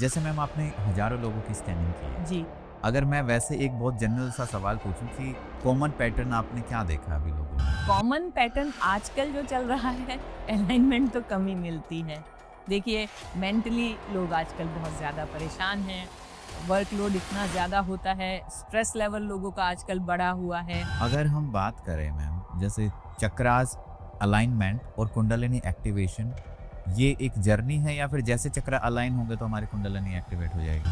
जैसे मैम आपने हजारों लोगों की स्कैनिंग की है। जी। अगर मैं वैसे एक बहुत जनरल सा सवाल पूछूं कि कॉमन पैटर्न आपने क्या देखा अभी लोगों में? कॉमन पैटर्न आजकल जो चल रहा है, अलाइनमेंट तो कमी मिलती है। देखिए, मेंटली लोग आजकल बहुत ज़्यादा परेशान हैं, वर्कलोड इतना ज़्यादा होता है, स्ट्रेस लेवल लोगों का आजकल बढ़ा हुआ है। अगर हम बात करें मैम जैसे चक्रास अलाइनमेंट और कुंडलिनी एक्टिवेशन, ये एक जर्नी है या फिर जैसे चक्रा अलाइन होंगे तो हमारी कुंडलिनी एक्टिवेट हो जाएगी?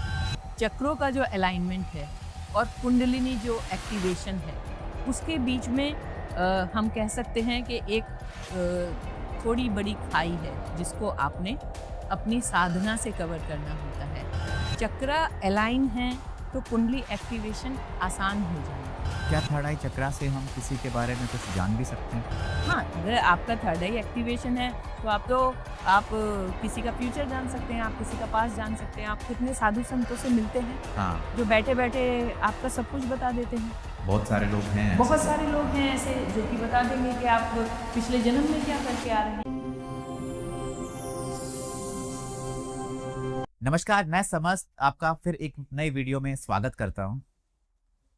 चक्रों का जो अलाइनमेंट है और कुंडलिनी जो एक्टिवेशन है, उसके बीच में हम कह सकते हैं कि एक थोड़ी बड़ी खाई है जिसको आपने अपनी साधना से कवर करना होता है। चक्रा अलाइन है तो कुंडली एक्टिवेशन आसान हो जाएगी। क्या थर्ड आई चक्रा से हम किसी के बारे में कुछ जान भी सकते हैं? हाँ, अगर आपका थर्ड आई एक्टिवेशन है तो आप किसी का फ्यूचर जान सकते हैं, आप किसी का पास्ट जान सकते हैं। आप कितने साधु संतों से मिलते हैं हाँ, जो बैठे बैठे आपका सब कुछ बता देते हैं। बहुत सारे लोग हैं ऐसे। बहुत सारे लोग हैं ऐसे जो कि बता देंगे कि आप पिछले जन्म में क्या करके आ रहे हैं। नमस्कार, मैं समस्त आपका फिर एक नई वीडियो में स्वागत करता हूं।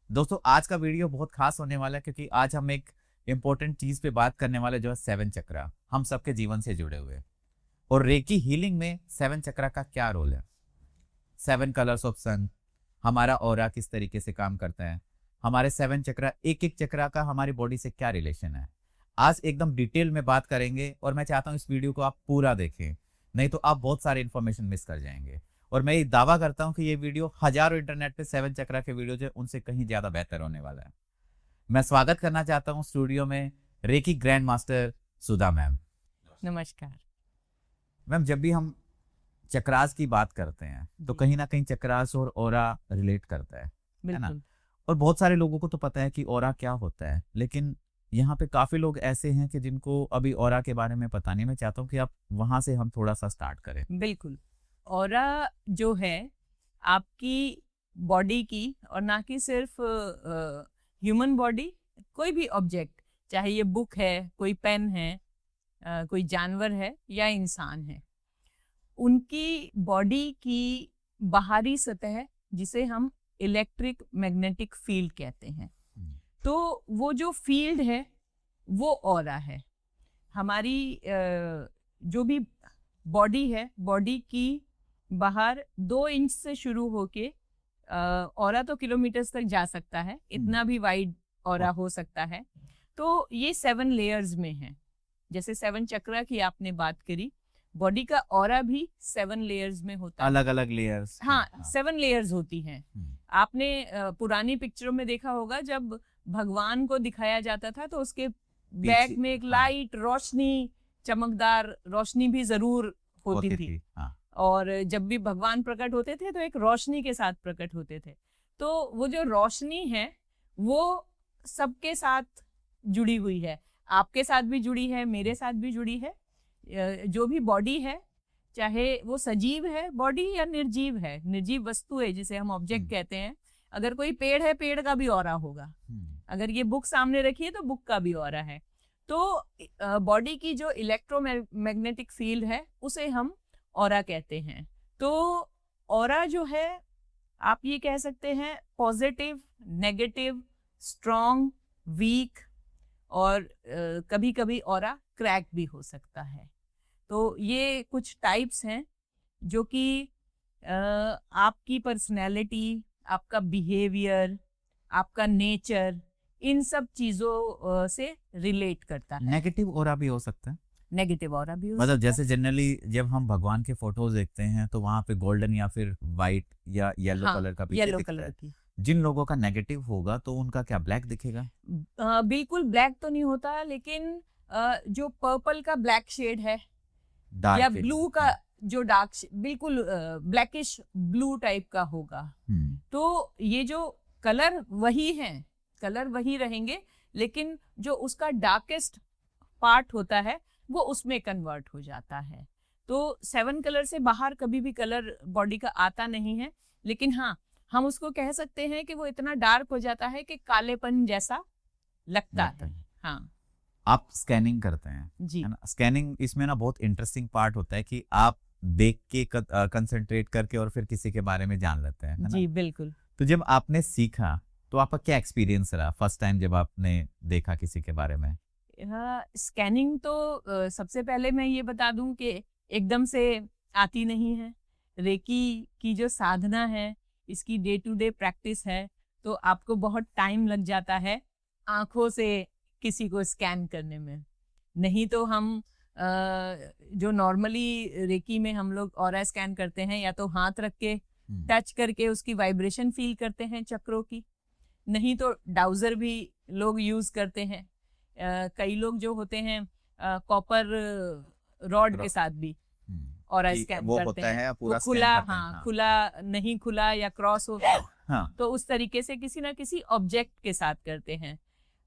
दोस्तों, आज का वीडियो बहुत खास होने वाला है क्योंकि आज हम एक इम्पोर्टेंट चीज पे बात करने वाले जो है 7 चक्रा, हम सबके जीवन से जुड़े हुए। और रेकी हीलिंग में 7 चक्रा का क्या रोल है, 7 कलर्स ऑफ सन, हमारा ऑरा किस तरीके से काम करता है, हमारे 7 चक्रा, एक एक चक्रा का हमारी बॉडी से क्या रिलेशन है, आज एकदम डिटेल में बात करेंगे। और मैं चाहता हूँ इस वीडियो को आप पूरा देखें, नहीं तो आप बहुत सारे इन्फॉर्मेशन मिस कर जाएंगे। और मैं ये दावा करता हूं कि ये वीडियो हजारों इंटरनेट पे 7 चक्रा के वीडियो जो है उनसे कहीं ज्यादा बेहतर होने वाला है। मैं स्वागत करना चाहता हूं स्टूडियो में रेकी ग्रैंड मास्टर सुधा मैम। नमस्कार। मैम, जब भी हम चक्रास की बात करते हैं तो कहीं ना कहीं चक्रास और ऑरा रिलेट करता है ना? बिल्कुल। और बहुत सारे लोगों को तो पता है कि ऑरा क्या होता है, लेकिन यहाँ पे काफी लोग ऐसे हैं कि जिनको अभी ऑरा के बारे में पता नहीं। मैं चाहता हूँ कि आप वहां से हम थोड़ा सा स्टार्ट करें। बिल्कुल। ऑरा जो है आपकी बॉडी की, और ना कि सिर्फ ह्यूमन बॉडी, कोई भी ऑब्जेक्ट, चाहे ये बुक है, कोई पेन है, कोई जानवर है या इंसान है, उनकी बॉडी की बाहरी सतह जिसे हम इलेक्ट्रिक मैग्नेटिक फील्ड कहते हैं, तो वो जो फील्ड है वो ऑरा है। हमारी जो भी बॉडी है, बॉडी की बाहर 2 इंच से शुरू होके ऑरा तो किलोमीटर्स तक जा सकता है, इतना भी वाइड ऑरा हो सकता है। तो ये 7 लेयर्स में है। जैसे 7 चक्रा की आपने बात करी, बॉडी का ऑरा भी 7 लेयर्स में होता है। अलग अलग लेयर्स। हाँ, 7 लेयर्स होती हैं। आपने पुरानी पिक्चरों में देखा होगा, जब भगवान को दिखाया जाता था तो उसके बैक में एक लाइट रोशनी, चमकदार रोशनी भी जरूर होती थी। हाँ। और जब भी भगवान प्रकट होते थे तो एक रोशनी के साथ प्रकट होते थे। तो वो जो रोशनी है वो सबके साथ जुड़ी हुई है, आपके साथ भी जुड़ी है, मेरे साथ भी जुड़ी है। जो भी बॉडी है, चाहे वो सजीव है बॉडी या निर्जीव है, निर्जीव वस्तु है जिसे हम ऑब्जेक्ट कहते हैं। अगर कोई पेड़ है, पेड़ का भी ऑरा होगा। अगर ये बुक सामने रखी है तो बुक का भी ऑरा है। तो बॉडी की जो इलेक्ट्रोमैग्नेटिक फील्ड है उसे हम ऑरा कहते हैं। तो ऑरा जो है, आप ये कह सकते हैं पॉजिटिव, नेगेटिव, स्ट्रॉन्ग, वीक, और कभी कभी ऑरा क्रैक भी हो सकता है। तो ये कुछ टाइप्स हैं जो कि आपकी पर्सनैलिटी, आपका बिहेवियर, आपका नेचर, इन सब चीजों से रिलेट करता है। नेगेटिव ऑरा भी हो सकता है। नेगेटिव ऑरा भी हो मतलब सकता जैसे जनरली जब हम भगवान के फोटोज देखते हैं तो वहां पे गोल्डन या फिर वाइट या येलो हाँ, कलर का पीछे येलो दिखता कलर है। की। जिन लोगों का नेगेटिव होगा तो उनका क्या ब्लैक दिखेगा? बिल्कुल ब्लैक तो नहीं होता, लेकिन जो पर्पल का ब्लैक शेड है डार्क या ब्लू का जो डार्क, बिल्कुल ब्लैकिश ब्लू टाइप का होगा। तो ये जो कलर वही हैं, कलर वही रहेंगे, लेकिन जो उसका डार्केस्ट पार्ट होता है वो उसमें कन्वर्ट हो जाता है। तो 7 कलर से बाहर कभी भी कलर बॉडी का आता नहीं है, लेकिन हाँ, हम उसको कह सकते हैं कि वो इतना डार्क हो जाता है कि कालेपन जैसा लगता है। हाँ। आप स्कैनिंग करते हैं जी, है ना? स्कैनिंग इसमें ना बहुत इंटरेस्टिंग पार्ट होता है कि आप देख के कंसंट्रेट करके और फिर किसी के बारे में जान लेते हैं, है ना? जी बिल्कुल। तो जब आपने सीखा तो आपका क्या एक्सपीरियंस रहा फर्स्ट टाइम जब आपने देखा किसी के बारे में? हाँ, स्कैनिंग तो सबसे पहले मैं ये बता दूं कि एकदम से आती नहीं है। रेकी की जो साधना है, इसकी डे टू डे प्रैक्टिस है, तो आपको बहुत टाइम लग जाता है आंखों से किसी को स्कैन करने में। नहीं तो हम जो नॉर्मली रेकी में हम लोग ऑरा स्कैन करते हैं, या तो हाथ रख के टच करके उसकी वाइब्रेशन फील करते हैं चक्रों की, नहीं तो डाउजर भी लोग यूज करते हैं। कई लोग जो होते हैं कॉपर रॉड के साथ भी और स्कैन वो करते होता हैं। है पूरा वो स्कैन खुला, करते हैं, हाँ, हाँ। खुला नहीं खुला या क्रॉस हो, हाँ। तो उस तरीके से किसी ना किसी ऑब्जेक्ट के साथ करते हैं।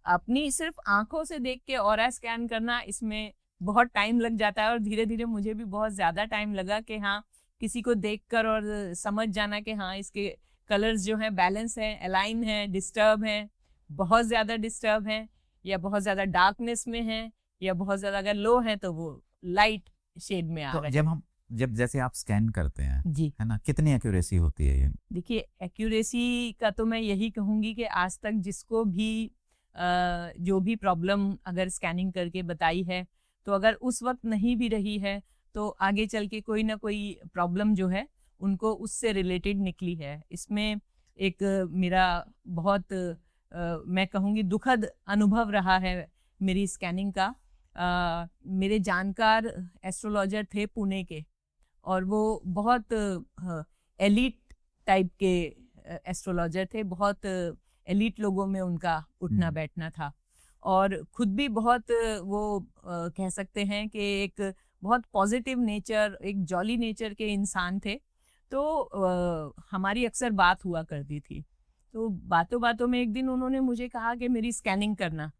अपनी सिर्फ आंखों से देख के ऑरा स्कैन करना, इसमें बहुत टाइम लग जाता है, और धीरे धीरे मुझे भी बहुत ज्यादा टाइम लगा कि हाँ, किसी को देखकर और समझ जाना कि हाँ, इसके कलर्स जो हैं बैलेंस हैं, अलाइन हैं, डिस्टर्ब हैं, बहुत ज्यादा डिस्टर्ब हैं, या बहुत ज्यादा डार्कनेस में हैं, या बहुत ज्यादा अगर लो हैं तो वो लाइट शेड में आ तो रहे हैं। जब जैसे आप स्कैन करते हैं, जी है ना, कितनी एक्यूरेसी होती है ये? देखिए, एक्यूरेसी का तो मैं यही कहूंगी कि आज तक जिसको भी जो भी प्रॉब्लम अगर स्कैनिंग करके बताई है, तो अगर उस वक्त नहीं भी रही है, तो आगे चल के कोई ना कोई प्रॉब्लम जो है उनको उससे रिलेटेड निकली है। इसमें एक मेरा बहुत मैं कहूँगी दुखद अनुभव रहा है मेरी स्कैनिंग का। मेरे जानकार एस्ट्रोलॉजर थे पुणे के, और वो बहुत एलीट टाइप के एस्ट्रोलॉजर थे, बहुत एलीट लोगों में उनका उठना बैठना था, और खुद भी बहुत वो कह सकते हैं कि एक बहुत पॉजिटिव नेचर, एक जॉली नेचर के इंसान थे। तो हमारी अक्सर बात हुआ करती थी। तो बातों बातों में एक दिन उन्होंने मुझे कहा कि मेरी स्कैनिंग करना,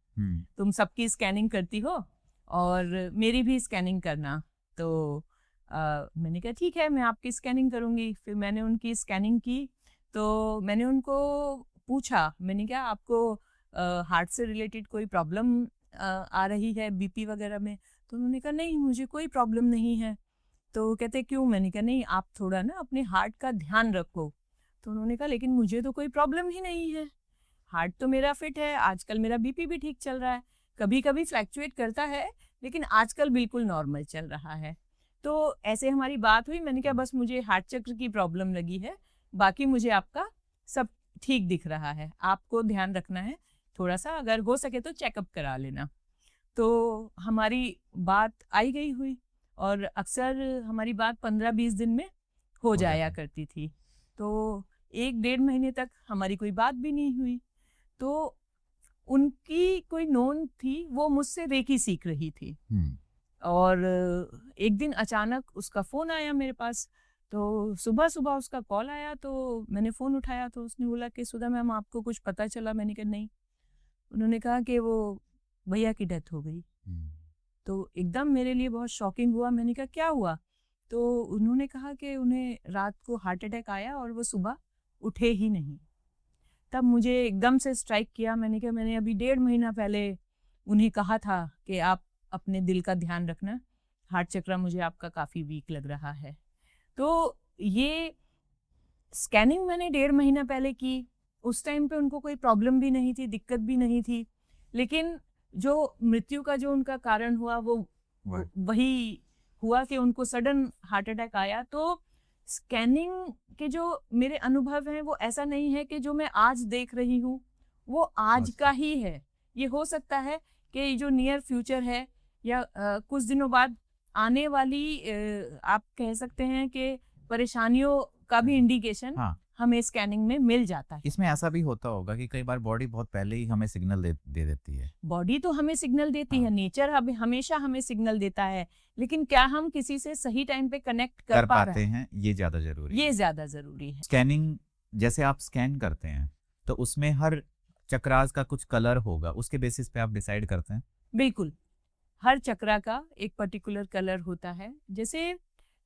तुम सबकी स्कैनिंग करती हो और मेरी भी स्कैनिंग करना। तो मैंने कहा ठीक है, मैं आपकी स्कैनिंग करूंगी। फिर मैंने उनकी स्कैनिंग की, तो मैंने उनको पूछा, मैंने कहा आपको हार्ट से रिलेटेड कोई प्रॉब्लम आ रही है, बीपी वगैरह में? तो उन्होंने कहा नहीं, मुझे कोई प्रॉब्लम नहीं है। तो कहते क्यों? मैंने कहा नहीं, आप थोड़ा ना अपने हार्ट का ध्यान रखो। तो उन्होंने कहा लेकिन मुझे तो कोई प्रॉब्लम ही नहीं है, हार्ट तो मेरा फिट है, आजकल मेरा बीपी भी ठीक चल रहा है, कभी कभी फ्लैक्चुएट करता है लेकिन आजकल बिल्कुल नॉर्मल चल रहा है। तो ऐसे हमारी बात हुई। मैंने कहा बस मुझे हार्ट चक्र की प्रॉब्लम लगी है, बाकी मुझे आपका सब ठीक दिख रहा है, आपको ध्यान रखना है थोड़ा सा, अगर हो सके तो चेकअप करा लेना। तो हमारी बात आई गई हुई, और अक्सर हमारी बात 15-20 दिन में हो जाया करती थी। तो 1-1.5 महीने तक हमारी कोई बात भी नहीं हुई। तो उनकी कोई नोन थी, वो मुझसे रेकी सीख रही थी, और एक दिन अचानक उसका फोन आया मेरे पास। तो सुबह सुबह उसका कॉल आया, तो मैंने फोन उठाया, तो उसने बोला कि सुधा मैम आपको कुछ पता चला? मैंने कहा नहीं। उन्होंने कहा कि वो भैया की डेथ हो गई। तो एकदम मेरे लिए बहुत शॉकिंग हुआ। मैंने कहा क्या हुआ? तो उन्होंने कहा कि उन्हें रात को हार्ट अटैक आया और वो सुबह उठे ही नहीं। तब मुझे एकदम से स्ट्राइक किया। मैंने कहा मैंने अभी 1.5 महीना पहले उन्हें कहा था कि आप अपने दिल का ध्यान रखना, हार्ट चक्र मुझे आपका काफ़ी वीक लग रहा है। तो ये स्कैनिंग मैंने 1.5 महीना पहले की। उस टाइम पे उनको कोई प्रॉब्लम भी नहीं थी, दिक्कत भी नहीं थी, लेकिन जो मृत्यु का जो उनका कारण हुआ वो वही हुआ कि उनको सडन हार्ट अटैक आया। तो स्कैनिंग के जो मेरे अनुभव हैं वो ऐसा नहीं है कि जो मैं आज देख रही हूँ वो आज का ही है। ये हो सकता है कि जो नियर फ्यूचर है या कुछ दिनों बाद आने वाली आप कह सकते हैं कि परेशानियों का भी इंडिकेशन हमें स्कैनिंग में मिल जाता है। इसमें ऐसा भी होता होगा कि कई बार बॉडी बहुत पहले ही हमें सिग्नल दे देती है। बॉडी तो हमें सिग्नल देती है, नेचर हमेशा हमें सिग्नल देता है, लेकिन क्या हम किसी से सही टाइम पे कनेक्ट कर पाते हैं, ये ज्यादा जरूरी है। ये ज्यादा जरूरी है। स्कैनिंग जैसे आप स्कैन करते हैं तो उसमें हर चक्रास का कुछ कलर होगा, उसके बेसिस पे आप डिसाइड करते हैं? बिल्कुल, हर चक्रा का एक पर्टिकुलर कलर होता है। जैसे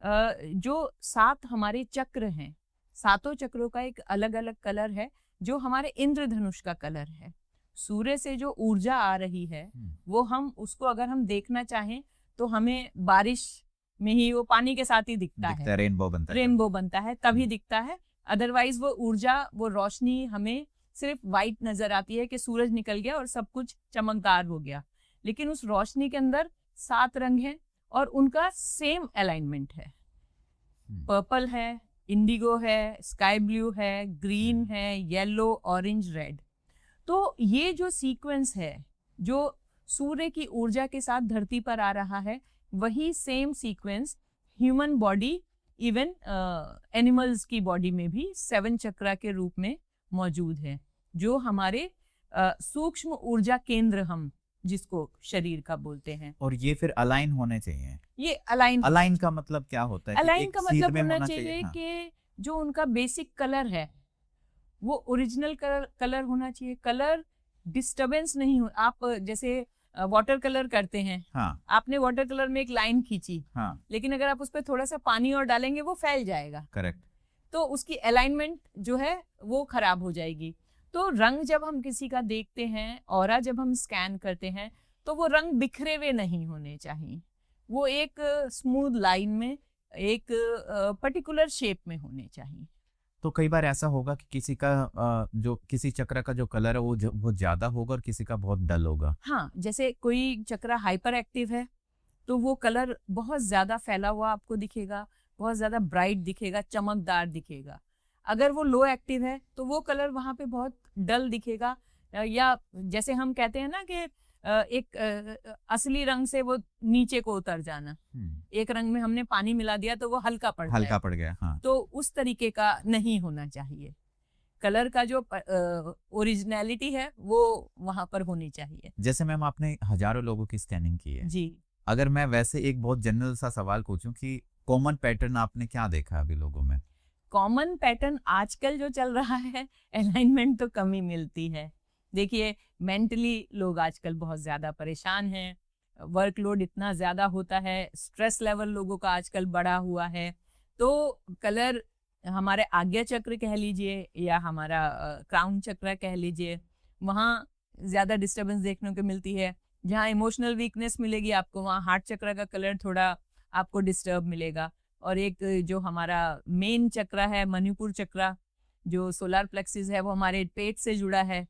जो 7 हमारे चक्र हैं, 7 चक्रों का एक अलग अलग कलर है, जो हमारे इंद्रधनुष का कलर है। सूर्य से जो ऊर्जा आ रही है वो हम उसको अगर हम देखना चाहें तो हमें बारिश में ही वो पानी के साथ ही दिखता है, रेनबो बनता है, रेनबो बनता है तभी दिखता है। अदरवाइज वो ऊर्जा, वो रोशनी हमें सिर्फ वाइट नजर आती है कि सूरज निकल गया और सब कुछ चमकदार हो गया, लेकिन उस रोशनी के अंदर 7 रंग हैं और उनका सेम अलाइनमेंट है। पर्पल है, इंडिगो है, स्काई ब्लू है, ग्रीन है, येलो, ऑरेंज, रेड। तो ये जो सीक्वेंस है जो सूर्य की ऊर्जा के साथ धरती पर आ रहा है, वही same sequence human body, even animals की बॉडी में भी 7 चक्रा के रूप में मौजूद है, जो हमारे सूक्ष्म ऊर्जा केंद्र हम जिसको शरीर का बोलते हैं। और ये फिर अलाइन होने चाहिए। ये अलाइन का मतलब क्या होता है? अलाइन का मतलब में होना चाहिए हाँ। कि जो उनका बेसिक कलर है वो ओरिजिनल कलर होना चाहिए। कलर डिस्टरबेंस नहीं हो। आप जैसे वाटर कलर करते हैं, हाँ। आपने वाटर कलर में एक लाइन खींची, हाँ। लेकिन अगर आप उस पर थोड़ा सा पानी और डालेंगे वो फैल जाएगा। करेक्ट। तो उसकी अलाइनमेंट जो है वो खराब हो जाएगी। तो रंग जब हम किसी का देखते हैं, ऑरा जब हम स्कैन करते हैं, तो वो रंग बिखरे हुए नहीं होने चाहिए, वो एक स्मूथ लाइन में, एक पर्टिकुलर शेप में होने चाहिए। तो कई बार ऐसा होगा कि किसी का जो किसी चक्र का जो कलर है वो ज्यादा होगा और किसी का बहुत डल होगा। हाँ, जैसे कोई चक्र हाइपर एक्टिव है तो वो कलर बहुत ज्यादा फैला हुआ आपको दिखेगा, बहुत ज्यादा ब्राइट दिखेगा, चमकदार दिखेगा। अगर वो लो एक्टिव है तो वो कलर वहाँ पे बहुत डल दिखेगा, या जैसे हम कहते हैं ना कि एक असली रंग से वो नीचे को उतर जाना। एक रंग में हमने पानी मिला दिया तो वो हल्का पड़ गया। हाँ। तो उस तरीके का नहीं होना चाहिए। कलर का जो ओरिजिनलिटी है वो वहां पर होनी चाहिए। जैसे मैम आपने हजारों लोगों की स्कैनिंग की है जी, अगर मैं वैसे एक बहुत जनरल सा सवाल पूछूं कि कॉमन पैटर्न आपने क्या देखा अभी लोगों में? कॉमन पैटर्न आजकल जो चल रहा है, अलाइनमेंट तो कमी मिलती है। देखिए, मेंटली लोग आजकल बहुत ज्यादा परेशान हैं, वर्कलोड इतना ज्यादा होता है, स्ट्रेस लेवल लोगों का आजकल बढ़ा हुआ है। तो कलर हमारे आज्ञा चक्र कह लीजिए या हमारा क्राउन चक्र कह लीजिए, वहाँ ज्यादा डिस्टरबेंस देखने को मिलती है। जहाँ इमोशनल वीकनेस मिलेगी आपको, वहाँ हार्ट चक्र का कलर थोड़ा आपको डिस्टर्ब मिलेगा। और एक जो हमारा मेन चक्र है, मणिपुर चक्र, जो सोलर प्लेक्सिस है, वो हमारे पेट से जुड़ा है।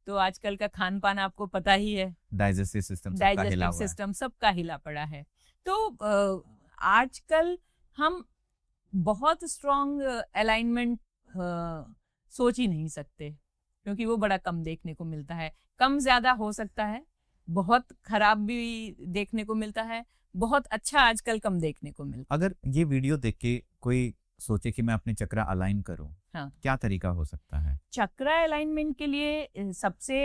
तो आजकल का खान पान आपको पता ही है, डाइजेस्टिव सिस्टम सबका हिला पड़ा है। तो आजकल हम बहुत स्ट्रॉन्ग अलाइनमेंट सोच ही नहीं सकते, क्योंकि वो बड़ा कम देखने को मिलता है। कम ज्यादा हो सकता है, बहुत खराब भी देखने को मिलता है, बहुत अच्छा आजकल कम देखने को मिलता है। अगर ये वीडियो देख के कोई सोचे कि मैं अपने चक्र अलाइन करूं, हाँ, क्या तरीका हो सकता है? चक्र अलाइनमेंट के लिए सबसे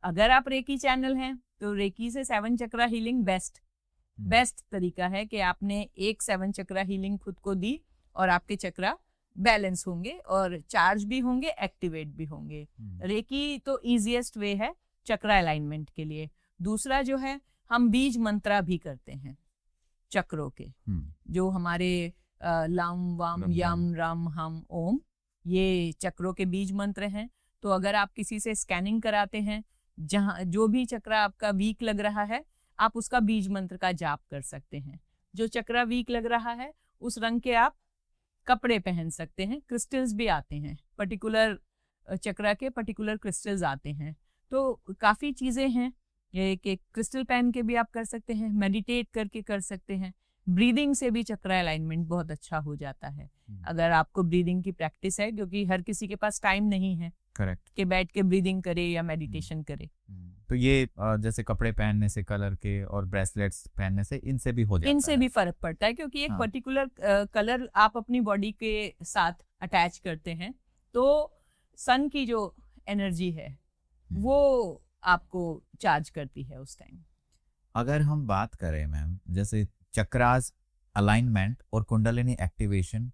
अगर आप रेकी चैनल हैं तो रेकी से 7 चक्र हीलिंग बेस्ट तरीका है कि आपने एक 7 चक्र हीलिंग खुद को दी और आपके चक्र बैलेंस होंगे और चार्ज भी होंगे, एक्टिवेट भी होंगे। रेकी तो इजीएस्ट वे है चक्र अलाइनमेंट के लिए। दूसरा जो है, हम बीज मंत्रा भी करते हैं चक्रों के, जो हमारे लाम वाम यम रम हम ओम, ये चक्रों के बीज मंत्र हैं। तो अगर आप किसी से स्कैनिंग कराते हैं, जहाँ जो भी चक्र आपका वीक लग रहा है, आप उसका बीज मंत्र का जाप कर सकते हैं। जो चक्र वीक लग रहा है उस रंग के आप कपड़े पहन सकते हैं। क्रिस्टल्स भी आते हैं, पर्टिकुलर चक्र के पर्टिकुलर क्रिस्टल्स आते हैं। तो काफ़ी चीज़ें हैं कि क्रिस्टल पहन के भी आप कर सकते हैं, मेडिटेट करके कर सकते हैं। ब्रीदिंग से भी चक्र अलाइनमेंट बहुत अच्छा हो जाता है, अगर आपको ब्रीदिंग की प्रैक्टिस है, क्योंकि हर किसी के पास टाइम नहीं है करेक्ट कि बैठ के ब्रीदिंग करे या मेडिटेशन करे। तो ये जैसे कपड़े पहनने से, कलर के और ब्रेसलेट्स पहनने से, इनसे भी हो जाता है? इनसे भी फर्क पड़ता है, क्योंकि एक पर्टिकुलर कलर आप अपनी बॉडी के साथ अटैच करते हैं, तो सन की जो एनर्जी है वो आपको चार्ज करती है उस टाइम। अगर हम बात करें मैम, जैसे चक्रास अलाइनमेंट और कुंडलिनी एक्टिवेशन,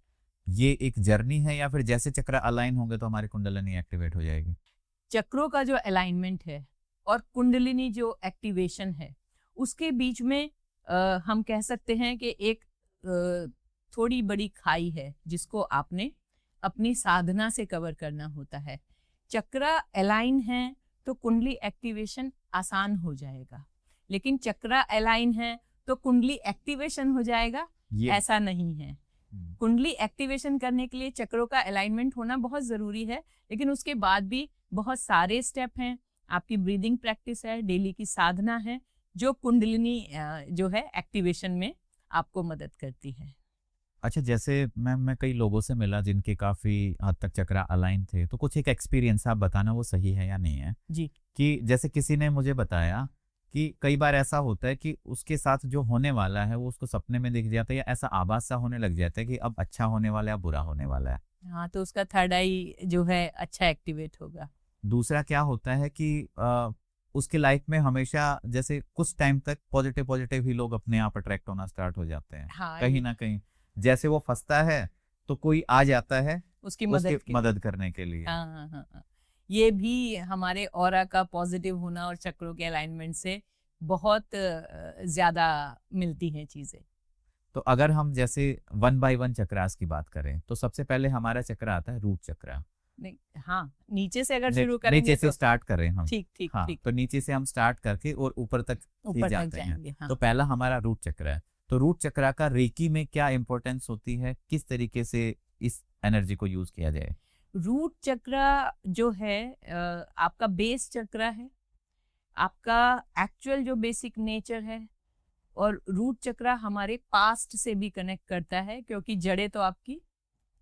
ये एक जर्नी है या फिर जैसे चक्र अलाइन होंगे तो हमारी कुंडलिनी एक्टिवेट हो जाएगी? चक्रों का जो अलाइनमेंट है और कुंडलिनी जो एक्टिवेशन है, उसके बीच में हम कह सकते हैं कि एक थोड़ी बड़ी खाई है, जिसको आपने अपनी साधना से कवर करना होता है। चक्र अलाइन है तो कुंडली एक्टिवेशन आसान हो जाएगा, लेकिन चक्र अलाइन है तो कुंडली एक्टिवेशन हो जाएगा, ये ऐसा नहीं है। कुंडली एक्टिवेशन करने के लिए चक्रों का अलाइनमेंट होना बहुत ज़रूरी है, लेकिन उसके बाद भी बहुत सारे स्टेप हैं। आपकी ब्रीदिंग प्रैक्टिस है, डेली की साधना है, जो कुंडलिनी जो है एक्टिवेशन में आपको मदद करती है। अच्छा, जैसे मैं कई लोगों से मिला जिनके काफ़ी हद तक चक्रा अलाइन थे, तो कुछ एक एक्सपीरियंस आप बताना वो सही है या नहीं है। जी। कि जैसे किसी ने मुझे बताया कि कई बार ऐसा होता है कि उसके साथ जो होने वाला है वो उसको सपने में दिख जाता है, या ऐसा आभास सा होने लग जाता है कि अब अच्छा होने वाला है या बुरा होने वाला है। हाँ, तो उसका थर्ड आई जो है अच्छा एक्टिवेट होगा। दूसरा क्या होता है कि उसके लाइफ में हमेशा जैसे कुछ टाइम तक पॉजिटिव पॉजिटिव ही लोग अपने आप अट्रैक्ट होना स्टार्ट हो जाते हैं। हाँ, कहीं ना कहीं जैसे वो फंसता है तो कोई आ जाता है उसकी उसकी मदद करने के लिए। हाँ हाँ हाँ हाँ। ये भी हमारे ऑरा का पॉजिटिव होना और चक्रों के अलाइनमेंट से बहुत ज्यादा मिलती हैं चीजें। तो अगर हम जैसे 1 बाय 1 चक्रास की बात करें तो सबसे पहले हमारा चक्र आता है रूट चक्रा। नहीं, हाँ, नीचे से अगर शुरू करेंगे नीचे से तो स्टार्ट करें हम। ठीक ठीक हाँ, ठीक, तो नीचे से हम स्टार्ट करके और ऊपर तक ऊपर तक जाते हैं। जाएंगे। हाँ। तो पहला हमारा रूट चक्र है। तो रूट चक्रा का रेकी में क्या इंपॉर्टेंस होती है, किस तरीके से इस एनर्जी को यूज किया जाए? रूट चक्रा जो है आपका बेस चक्रा है, आपका एक्चुअल जो बेसिक नेचर है, और रूट चक्रा हमारे पास्ट से भी कनेक्ट करता है, क्योंकि जड़ें तो आपकी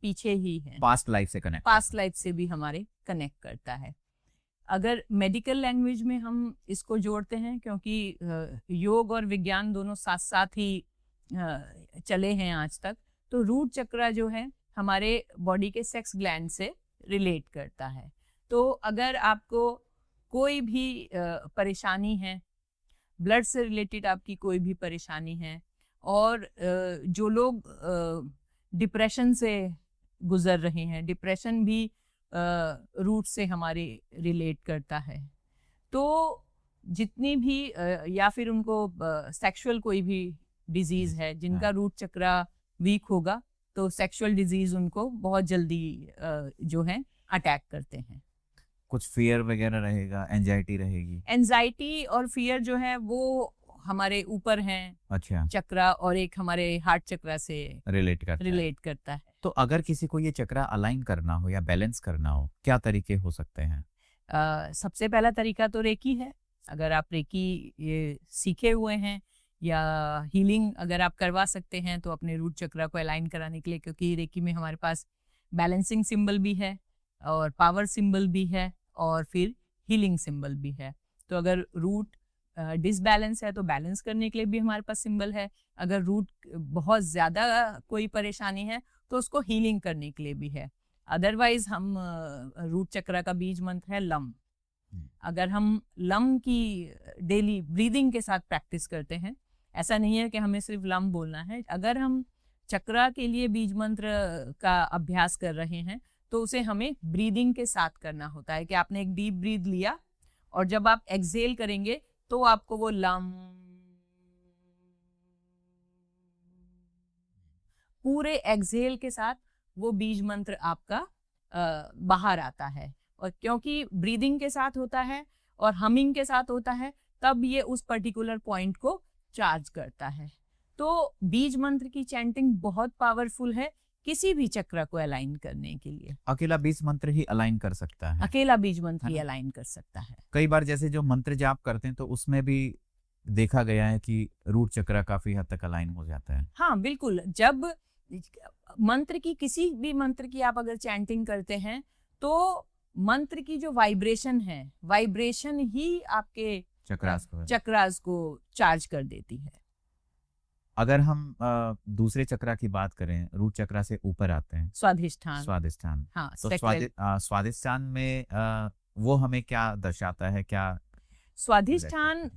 पीछे ही हैं। पास्ट लाइफ से कनेक्ट, पास्ट लाइफ से भी हमारे कनेक्ट करता है। अगर मेडिकल लैंग्वेज में हम इसको जोड़ते हैं, क्योंकि योग और विज्ञान दोनों साथ साथ ही चले हैं आज तक, तो रूट चक्रा जो है हमारे बॉडी के सेक्स ग्लैंड से रिलेट करता है। तो अगर आपको कोई भी परेशानी है, ब्लड से रिलेटेड आपकी कोई भी परेशानी है, और जो लोग डिप्रेशन से गुजर रहे हैं, डिप्रेशन भी रूट से हमारे रिलेट करता है, तो जितनी भी या फिर उनको सेक्सुअल कोई भी डिजीज है जिनका रूट चक्रा वीक होगा, तो सेक्सुअल डिजीज उनको बहुत जल्दी जो है अटैक करते हैं। कुछ फियर वगैरह रहेगा, एंजाइटी रहेगी। एंजाइटी और फियर जो है वो हमारे ऊपर हैं। अच्छा, चक्रा, और एक हमारे हार्ट चक्रा से रिलेट करता है। तो अगर किसी को ये चक्रा अलाइन करना हो या बैलेंस करना हो, क्या तरीके हो सकते हैं? सबसे पहला तरीका तो रेकी है। अगर आप रेकी ये सीखे हुए हैं, या हीलिंग अगर आप करवा सकते हैं, तो अपने रूट चक्रा को अलाइन कराने के लिए, क्योंकि रेकी में हमारे पास बैलेंसिंग सिंबल भी है और पावर सिंबल भी है और फिर हीलिंग सिंबल भी है। तो अगर रूट डिसबैलेंस है तो बैलेंस करने के लिए भी हमारे पास सिंबल है। अगर रूट बहुत ज़्यादा कोई परेशानी है तो उसको हीलिंग करने के लिए भी है। अदरवाइज हम रूट चक्रा का बीज मंत्र है लम। अगर हम लम की डेली ब्रीदिंग के साथ प्रैक्टिस करते हैं, ऐसा नहीं है कि हमें सिर्फ लम बोलना है, अगर हम चक्रा के लिए बीज मंत्र का अभ्यास कर रहे हैं तो उसे हमें ब्रीदिंग के साथ करना होता है। कि आपने एक डीप ब्रीथ लिया और जब आप एक्सहेल करेंगे तो आपको वो लम पूरे एक्सहेल के साथ वो बीज मंत्र आपका बाहर आता है। और क्योंकि ब्रीदिंग के साथ होता है और हमिंग के साथ होता है, तब ये उस पर्टिकुलर पॉइंट को चार्ज करता है। तो बीज मंत्र की चैंटिंग बहुत पावरफुल है किसी भी चक्र को अलाइन करने के लिए। अकेला बीज मंत्र ही अलाइन कर सकता है? अकेला बीज मंत्र ही अलाइन कर सकता है। कई बार जैसे जो मंत्र जाप करते हैं तो उसमें भी देखा गया है कि रूट चक्र काफी हद तक अलाइन हो जाता है। हाँ बिल्कुल, जब मंत्र की किसी भी मंत्र की आप अगर चैंटिंग करते हैं तो मंत्र की जो वाइब्रेशन है, वाइब्रेशन ही आपके चक्रास को चार्ज कर देती है। अगर हम दूसरे चक्रा की बात करें, रूट चक्रा से ऊपर आते हैं, स्वादिष्ठान। हाँ, तो स्वादिष्ठान में वो हमें क्या दर्शाता है? क्या स्वादिष्ठान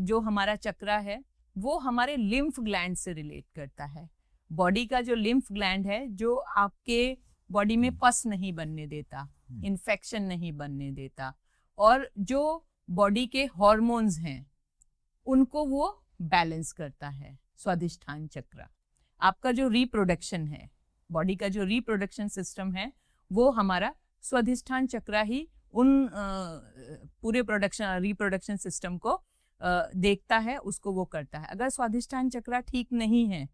जो हमारा चक्रा है वो हमारे लिम्फ ग्लैंड से रिलेट करता है। बॉडी का जो लिम्फ ग्लैंड है, जो आपके बॉडी में पस नहीं बनने देता, इन्फेक्शन नहीं बनने देता, और जो बॉडी के हॉर्मोन्स हैं उनको वो बैलेंस करता है। स्वादिष्ठान चक्र आपका जो रिप्रोडक्शन है, बॉडी का जो रिप्रोडक्शन सिस्टम है, वो हमारा स्वादिष्ठान चक्र ही उन पूरे रिप्रोडक्शन सिस्टम को देखता है उसको वो करता है। अगर स्वाधिष्ठान चक्र ठीक नहीं है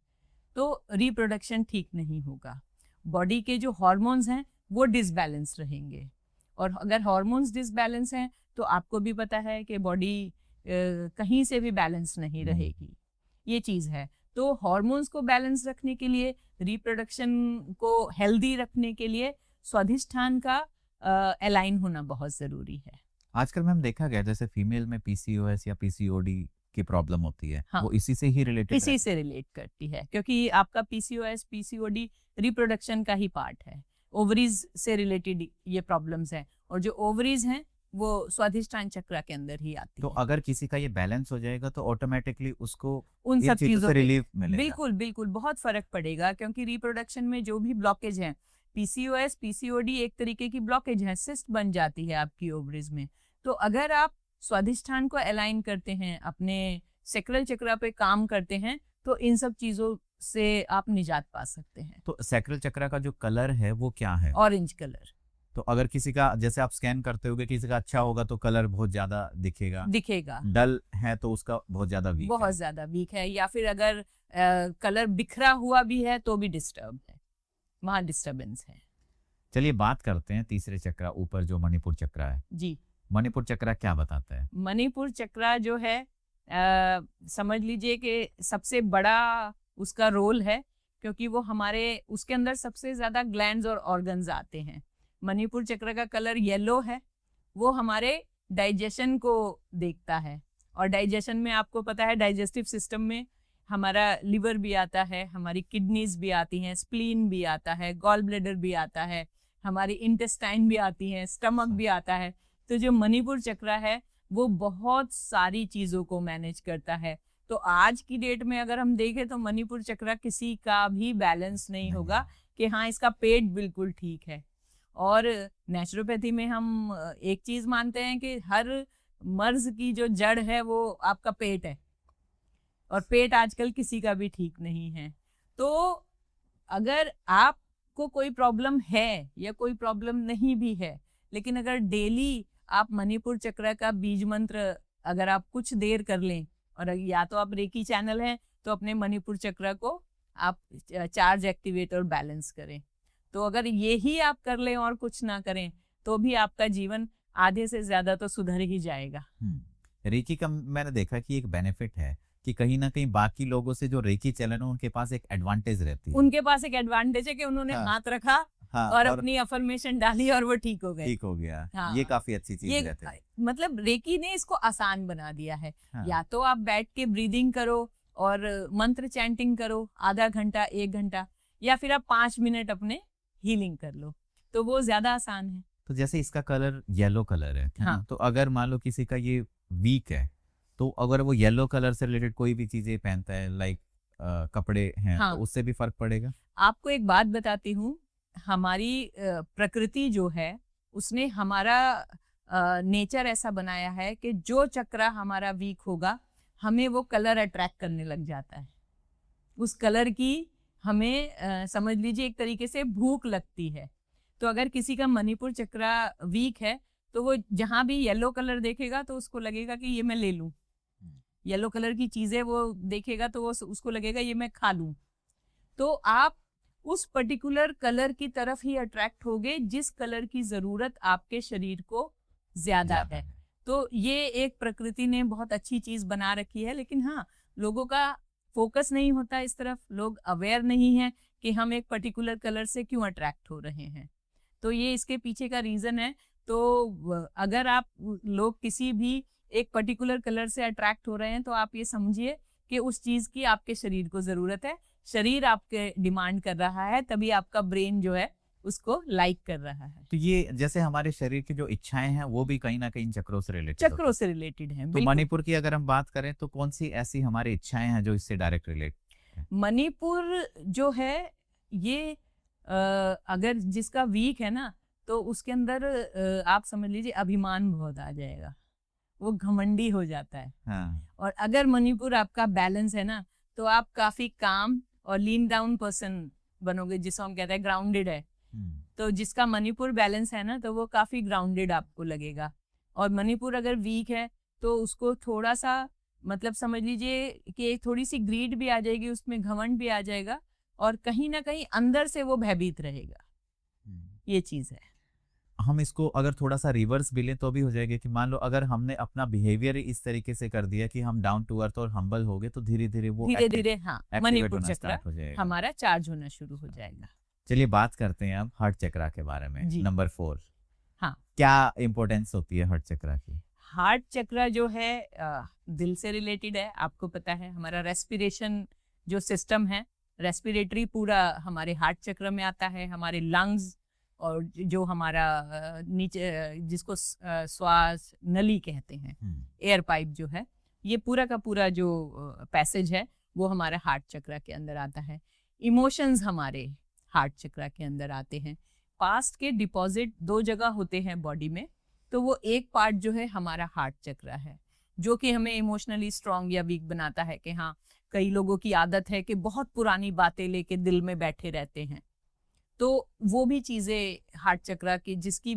तो रिप्रोडक्शन ठीक नहीं होगा। बॉडी के जो हार्मोन्स हैं वो डिसबैलेंस रहेंगे, और अगर हार्मोन्स डिसबैलेंस हैं तो आपको भी पता है कि बॉडी कहीं से भी बैलेंस नहीं रहेगी। ये चीज़ है। तो हार्मोन्स को बैलेंस रखने के लिए, रिप्रोडक्शन को हेल्दी रखने के लिए स्वाधिष्ठान का अलाइन होना बहुत ज़रूरी है। आजकल मैम देखा गया जैसे फीमेल में पीसीओएस या पीसीओडी की प्रॉब्लम होती है, हाँ, वो इसी से ही रिलेटेड इसी से रिलेट करती है, क्योंकि आपका पीसीओएस पीसीओडी रिप्रोडक्शन का ही पार्ट है। ओवरीज से रिलेटेड ये प्रॉब्लम्स हैं, और जो ओवरीज हैं वो स्वाधिष्ठान चक्र के अंदर ही आती तो है। अगर किसी का ये बैलेंस हो जाएगा तो ऑटोमेटिकली उसको उन इन सब चीजों चीजों से पे रिलीफ मिलेगा। बिल्कुल बिल्कुल बहुत फर्क पड़ेगा, क्योंकि रिप्रोडक्शन में जो भी ब्लॉकेज है, पीसीओएस पीसीओडी एक तरीके की ब्लॉकेज है, सिस्ट बन जाती है आपकी ओवरीज में। तो अगर आप स्वाधिष्ठान को अलाइन करते हैं, अपने सेक्रल चक्र पे काम करते हैं, तो इन सब चीजों से आप निजात पा सकते हैं। तो सैक्रल चक्र का जो कलर है वो क्या है? ऑरेंज कलर तो अगर किसी का, जैसे आप स्कैन करते होगे, किसी का अच्छा होगा तो कलर बहुत ज्यादा दिखेगा, डल है तो उसका बहुत ज्यादा वीक बहुत ज्यादा वीक है, या फिर अगर कलर बिखरा हुआ भी है तो भी डिस्टर्ब है, वहाँ डिस्टर्बेंस है। चलिए बात करते हैं तीसरे चक्र ऊपर जो मणिपुर चक्र है। जी, मणिपुर चक्र क्या बताता है? मणिपुर चक्र जो है समझ लीजिए कि सबसे बड़ा उसका रोल है, क्योंकि वो हमारे उसके अंदर सबसे ज्यादा ग्लैंड्स और ऑर्गन्स आते हैं। मणिपुर चक्र का कलर येलो है, वो हमारे डाइजेशन को देखता है, और डाइजेशन में आपको पता है डाइजेस्टिव सिस्टम में हमारा लिवर भी आता है, हमारी किडनीज भी आती हैं, स्प्लीन भी आता है, गॉल ब्लैडर भी आता है, हमारी इंटेस्टाइन भी आती है, स्टमक भी आता है। तो जो मणिपुर चक्र है वो बहुत सारी चीज़ों को मैनेज करता है। तो आज की डेट में अगर हम देखें तो मणिपुर चक्र किसी का भी बैलेंस नहीं होगा कि हाँ इसका पेट बिल्कुल ठीक है। और नेचुरोपैथी में हम एक चीज़ मानते हैं कि हर मर्ज की जो जड़ है वो आपका पेट है, और पेट आजकल किसी का भी ठीक नहीं है। तो अगर आपको कोई प्रॉब्लम है या कोई प्रॉब्लम नहीं भी है, लेकिन अगर डेली आप मणिपुर चक्र का बीज मंत्र अगर आप कुछ देर कर लें, और या तो आप रेकी चैनल हैं तो अपने मणिपुर चक्र को आप चार्ज, एक्टिवेट और बैलेंस करें। तो अगर ये ही आप कर लें और कुछ ना करें तो भी आपका जीवन आधे से ज्यादा तो सुधर ही जाएगा। रेकी का मैंने देखा कि एक बेनिफिट है कि कहीं ना कहीं बाकी लोगों से जो रेकी चलन है उनके पास एक एडवांटेज रहती है। उनके पास एक एडवांटेज है कि उन्होंने हाथ रखा और अपनी अफर्मेशन डाली और वो ठीक हो गए, ठीक हो गया। हाँ, ये काफी अच्छी चीज रहती है। मतलब रेकी ने इसको आसान बना दिया है। हाँ। या तो आप बैठ के ब्रीदिंग करो और मंत्र चैंटिंग करो आधा घंटा 1 घंटा, या फिर आप 5 मिनट अपने हीलिंग कर लो, तो वो ज्यादा आसान है। तो जैसे इसका कलर येलो कलर है, हाँ। तो अगर मान लो किसी का ये वीक है, तो अगर वो येलो कलर से रिलेटेड कोई भी चीजें पहनता है, लाइक कपड़े हैं, हाँ। तो उससे भी फर्क पड़ेगा? आपको एक बात बताती हूँ, हमारी प्रकृति जो है उसने हमारा नेचर ऐसा बनाया है कि जो चक्र हमारा वीक होगा हमें वो कलर अट्रैक्ट करने लग जाता है। उस कलर की हमें समझ लीजिए एक तरीके से भूख लगती है। तो अगर किसी का मणिपुर चक्र वीक है तो वो जहाँ भी येलो कलर देखेगा तो उसको लगेगा कि ये मैं ले लूँ, येलो कलर की चीजें वो देखेगा तो वो उसको लगेगा ये मैं खा लूँ। तो आप उस पर्टिकुलर कलर की तरफ ही अट्रैक्ट होगे जिस कलर की जरूरत आपके शरीर को ज्यादा है। तो ये एक प्रकृति ने बहुत अच्छी चीज बना रखी है, लेकिन हाँ लोगों का फोकस नहीं होता इस तरफ, लोग अवेयर नहीं है कि हम एक पर्टिकुलर कलर से क्यों अट्रैक्ट हो रहे हैं। तो ये इसके पीछे का रीजन है। तो अगर आप लोग किसी भी एक पर्टिकुलर कलर से अट्रैक्ट हो रहे हैं तो आप ये समझिए कि उस चीज की आपके शरीर को जरूरत है, शरीर आपके डिमांड कर रहा है, तभी आपका ब्रेन जो है उसको लाइक कर रहा है। तो ये जैसे हमारे शरीर की जो इच्छाएं हैं वो भी कहीं ना कहीं चक्रों से रिलेटेड है। तो मणिपुर की अगर हम बात करें तो कौन सी ऐसी हमारी इच्छाएं हैं जो इससे डायरेक्ट रिलेट? मणिपुर जो है ये अगर जिसका वीक है ना तो उसके अंदर आप समझ लीजिए अभिमान बहुत आ जाएगा, वो घमंडी हो जाता है। हाँ। और अगर मणिपुर आपका बैलेंस है ना तो आप काफी काम और लीन डाउन पर्सन बनोगे, जिसको हम कहते हैं ग्राउंडेड है। तो जिसका मणिपुर बैलेंस है ना तो वो काफी ग्राउंडेड आपको लगेगा। और मणिपुर अगर वीक है तो उसको थोड़ा सा मतलब समझ लीजिए कि एक थोड़ी सी ग्रीड भी आ जाएगी, उसमें घमंड भी आ जाएगा, और कहीं ना कहीं अंदर से वो भयभीत रहेगा। ये चीज है। हम इसको अगर थोड़ा सा रिवर्स भी लें तो भी हो जाएगा कि मान लो अगर हमने अपना बिहेवियर इस तरीके से कर दिया कि हम डाउन टू अर्थ और हम्बल हो गए, तो धीरे धीरे वो धीरे धीरे हाँ एक्टिवेट मणिपुर होना चक्र स्टार्ट हो जाएगा। हमारा चार्ज होना शुरू हो जाएगा। चलिए बात करते हैं अब हार्ट चक्रा के बारे में। जी। नंबर 4, हाँ, क्या इम्पोर्टेंस होती है हार्ट चक्रा की? हार्ट चक्र जो है दिल से रिलेटेड है। आपको पता है हमारा रेस्पिरेशन जो सिस्टम है, रेस्पिरेटरी पूरा हमारे हार्ट चक्र में आता है। हमारे लंग्स और जो हमारा नीचे जिसको श्वास नली कहते हैं, एयर पाइप जो है, ये पूरा का पूरा जो पैसेज है वो हमारे हार्ट चक्र के अंदर आता है। इमोशंस हमारे हार्ट चक्र के अंदर आते हैं। पास्ट के डिपॉजिट 2 जगह होते हैं बॉडी में, तो वो एक पार्ट जो है हमारा हार्ट चक्र है, जो कि हमें इमोशनली स्ट्रांग या वीक बनाता है। कि हाँ, कई लोगों की आदत है कि बहुत पुरानी बातें लेके दिल में बैठे रहते हैं, तो वो भी चीज़ें हार्ट चक्र की, जिसकी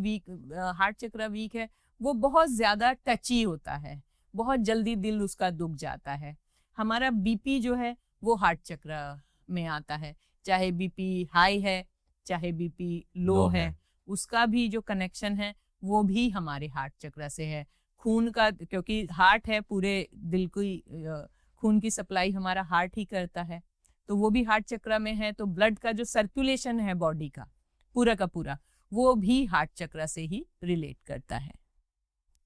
हार्ट चक्र वीक है वो बहुत ज़्यादा टची होता है, बहुत जल्दी दिल उसका दुख जाता है। हमारा बीपी जो है वो हार्ट चक्र में आता है, चाहे बीपी हाई है चाहे बीपी लो है, उसका भी जो कनेक्शन है वो भी हमारे हार्ट चक्र से है। खून का, क्योंकि हार्ट है, पूरे दिल की खून की सप्लाई हमारा हार्ट ही करता है, तो वो भी हार्ट चक्र में है। तो ब्लड का जो सर्कुलेशन है बॉडी का पूरा वो भी हार्ट चक्र से ही रिलेट करता है।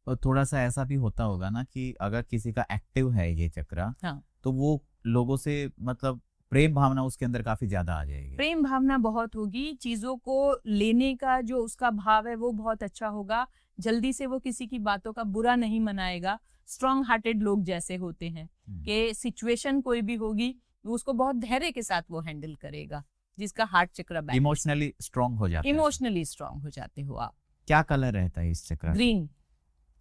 और थोड़ा सा ऐसा भी होता होगा ना कि अगर किसी का एक्टिव है ये चक्रा, हाँ, तो वो लोगों से मतलब प्रेम भावना उसके अंदर काफी ज्यादा आ जाएगी। प्रेम भावना बहुत होगी, चीजों को लेने का जो उसका भाव है वो बहुत अच्छा होगा। जल्दी से वो किसी की बातों का बुरा नहीं मनाएगा। स्ट्रॉन्ग हार्टेड लोग जैसे होते हैं कि सिचुएशन कोई भी होगी उसको बहुत धैर्य के साथ वो हैंडल करेगा, जिसका हार्ट चक्र इमोशनली स्ट्रांग हो जाता है। इमोशनली स्ट्रांग हो जाते हो आप। क्या कलर रहता है इस चक्र? ग्रीन,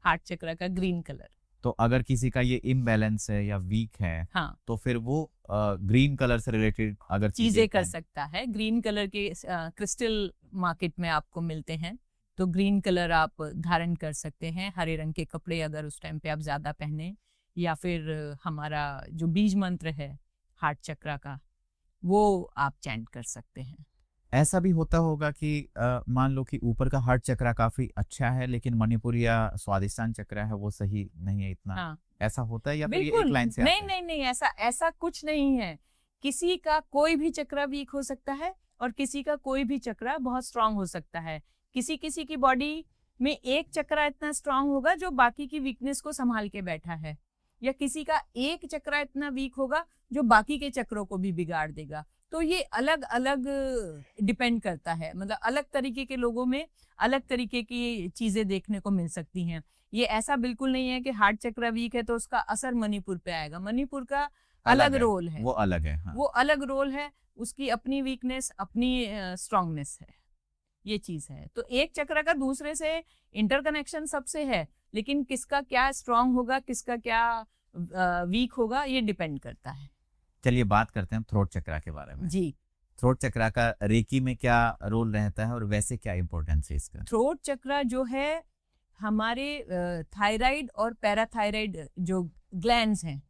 हार्ट चक्र का ग्रीन कलर। तो अगर किसी का ये इम्बैलेंस है या वीक है, हाँ, तो फिर वो ग्रीन कलर से रिलेटेड अगर चीजें कर सकता है। ग्रीन कलर के क्रिस्टल मार्केट में आपको मिलते हैं, तो ग्रीन कलर आप धारण कर सकते हैं। हरे रंग के कपड़े अगर उस टाइम पे आप ज्यादा पहने, या फिर हमारा जो बीज मंत्र है हार्ट चक्र का, वो आप चैंट कर सकते हैं। ऐसा भी होता होगा कि मान लो कि ऊपर का हार्ट चक्र काफी अच्छा है, लेकिन मणिपुर या स्वादिष्टान चक्र है वो सही नहीं है इतना। हाँ, ऐसा होता है या फिर ये बिल्कुल एक लाइन से नहीं आता है? नहीं नहीं, ऐसा कुछ नहीं है। किसी का कोई भी चक्र वीक हो सकता है और किसी का कोई भी चक्र बहुत स्ट्रांग हो सकता है। किसी किसी की बॉडी में एक चक्र इतना स्ट्रांग होगा जो बाकी की वीकनेस को संभाल के बैठा है, या किसी का एक चक्र इतना वीक होगा जो बाकी के चक्रों को भी बिगाड़ देगा। तो ये अलग अलग डिपेंड करता है, मतलब अलग तरीके के लोगों में अलग तरीके की चीजें देखने को मिल सकती हैं। ये ऐसा बिल्कुल नहीं है कि हार्ट चक्र वीक है तो उसका असर मणिपुर पे आएगा। मणिपुर का अलग रोल है, वो अलग है। हाँ। वो अलग रोल है, उसकी अपनी वीकनेस, अपनी स्ट्रांगनेस है, ये चीज है। तो एक चक्र का दूसरे से इंटरकनेक्शन सबसे है, लेकिन किसका क्या स्ट्रांग होगा, किसका क्या वीक होगा, ये डिपेंड करता है। चलिए बात करते हैं थ्रोट चक्र के बारे में। जी, थ्रोट चक्र का रेकी में क्या रोल रहता है और वैसे क्या इंपॉर्टेंस है इसका? थ्रोट चक्र जो है हमारे थायराइड और पैराथायराइड जो ग्लैंड्स हैं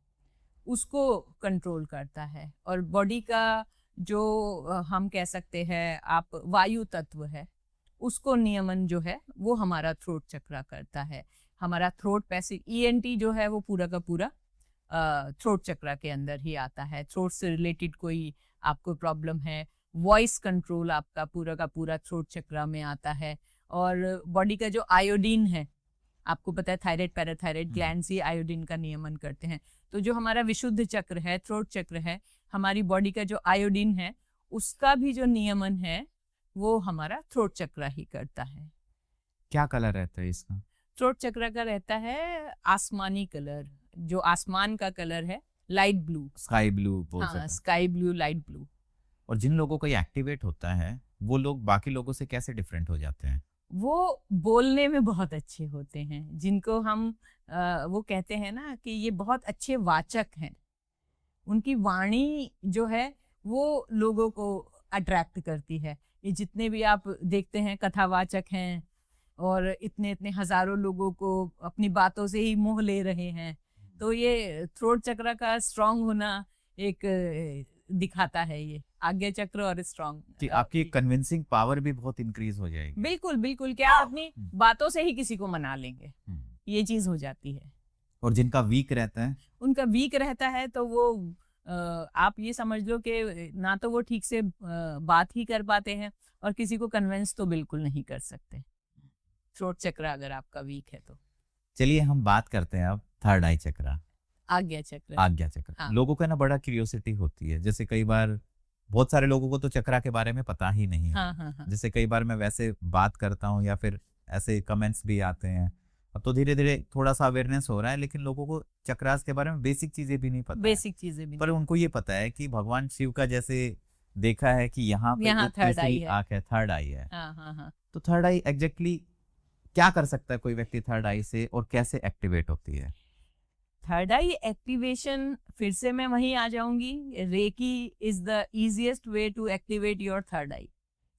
उसको कंट्रोल करता है, और बॉडी का जो हम कह सकते हैं आप वायु तत्व है उसको नियमन जो है वो हमारा थ्रोट चक्र करता है। हमारा थ्रोट पैसिव ईएनटी जो है वो पूरा का पूरा थ्रोट चक्र के अंदर ही आता है। थ्रोट से रिलेटेड कोई आपको प्रॉब्लम है, वॉइस कंट्रोल आपका पूरा का पूरा थ्रोट चक्र में आता है। और बॉडी का जो आयोडीन है, आपको पता है थायराइड पैराथायराइड ग्लैंड्स ही आयोडीन का नियमन करते हैं। तो जो हमारा विशुद्ध चक्र है, थ्रोट चक्र है, हमारी बॉडी का जो आयोडीन है उसका भी जो नियमन है वो हमारा थ्रोट चक्र ही करता है। क्या कलर रहता है इसका? थ्रोट चक्र का रहता है आसमानी कलर, जो आसमान का कलर है, लाइट ब्लू, स्काई ब्लू बोल सकते हाँ, हैं। Sky blue, light blue. और जिन लोगों को ये एक्टिवेट होता है वो लोग बाकी लोगों से कैसे डिफरेंट हो जाते हैं? वो बोलने में बहुत अच्छे होते हैं, जिनको हम वो कहते हैं ना कि ये बहुत अच्छे वाचक हैं। उनकी वाणी जो है वो लोगों को अट्रैक्ट करती है। ये जितने भी आप देखते हैं कथावाचक हैं और इतने इतने हजारों लोगों को अपनी बातों से ही मोह ले रहे हैं, तो ये थ्रोट चक्र का स्ट्रांग होना एक दिखाता है, ये आज्ञा चक्र और स्ट्रांग। कि आपकी कन्विंसिंग पावर भी बहुत इंक्रीज हो जाएगी। बिल्कुल बिल्कुल, क्या आप अपनी बातों से ही किसी को मना लेंगे, ये चीज हो जाती है। और जिनका वीक रहता है, उनका वीक रहता है तो वो आप ये समझ लो कि ना तो वो ठीक से बात ही कर पाते हैं और किसी को कन्विंस तो बिल्कुल नहीं कर सकते, थ्रोट चक्र अगर आपका वीक है तो। चलिए हम बात करते हैं अब थर्ड आई चक्र, आज्ञा चक्र। आज्ञा चक्र। हाँ। लोगों का ना बड़ा क्यूरियोसिटी होती है, जैसे कई बार बहुत सारे लोगों को तो चक्रा के बारे में पता ही नहीं है। हाँ हाँ हाँ। जैसे कई बार मैं वैसे बात करता हूँ या फिर ऐसे कमेंट्स भी आते हैं, अब तो धीरे धीरे थोड़ा सा अवेयरनेस हो रहा है, लेकिन लोगों को चक्रास के बारे में बेसिक चीजें भी नहीं पता बेसिक चीजें भी पर उनको ये पता है कि भगवान शिव का जैसे देखा है कि यहाँ पे यहाँ एक थर्ड तीसरी आई है। आंख है, थर्ड आई है। हाँ हाँ हाँ। तो थर्ड आई एग्जैक्टली क्या कर सकता है कोई व्यक्ति थर्ड आई से, और कैसे एक्टिवेट होती है? थर्ड आई एक्टिवेशन, फिर से मैं वहीं आ जाऊंगी, reiki is the easiest way to activate your third eye.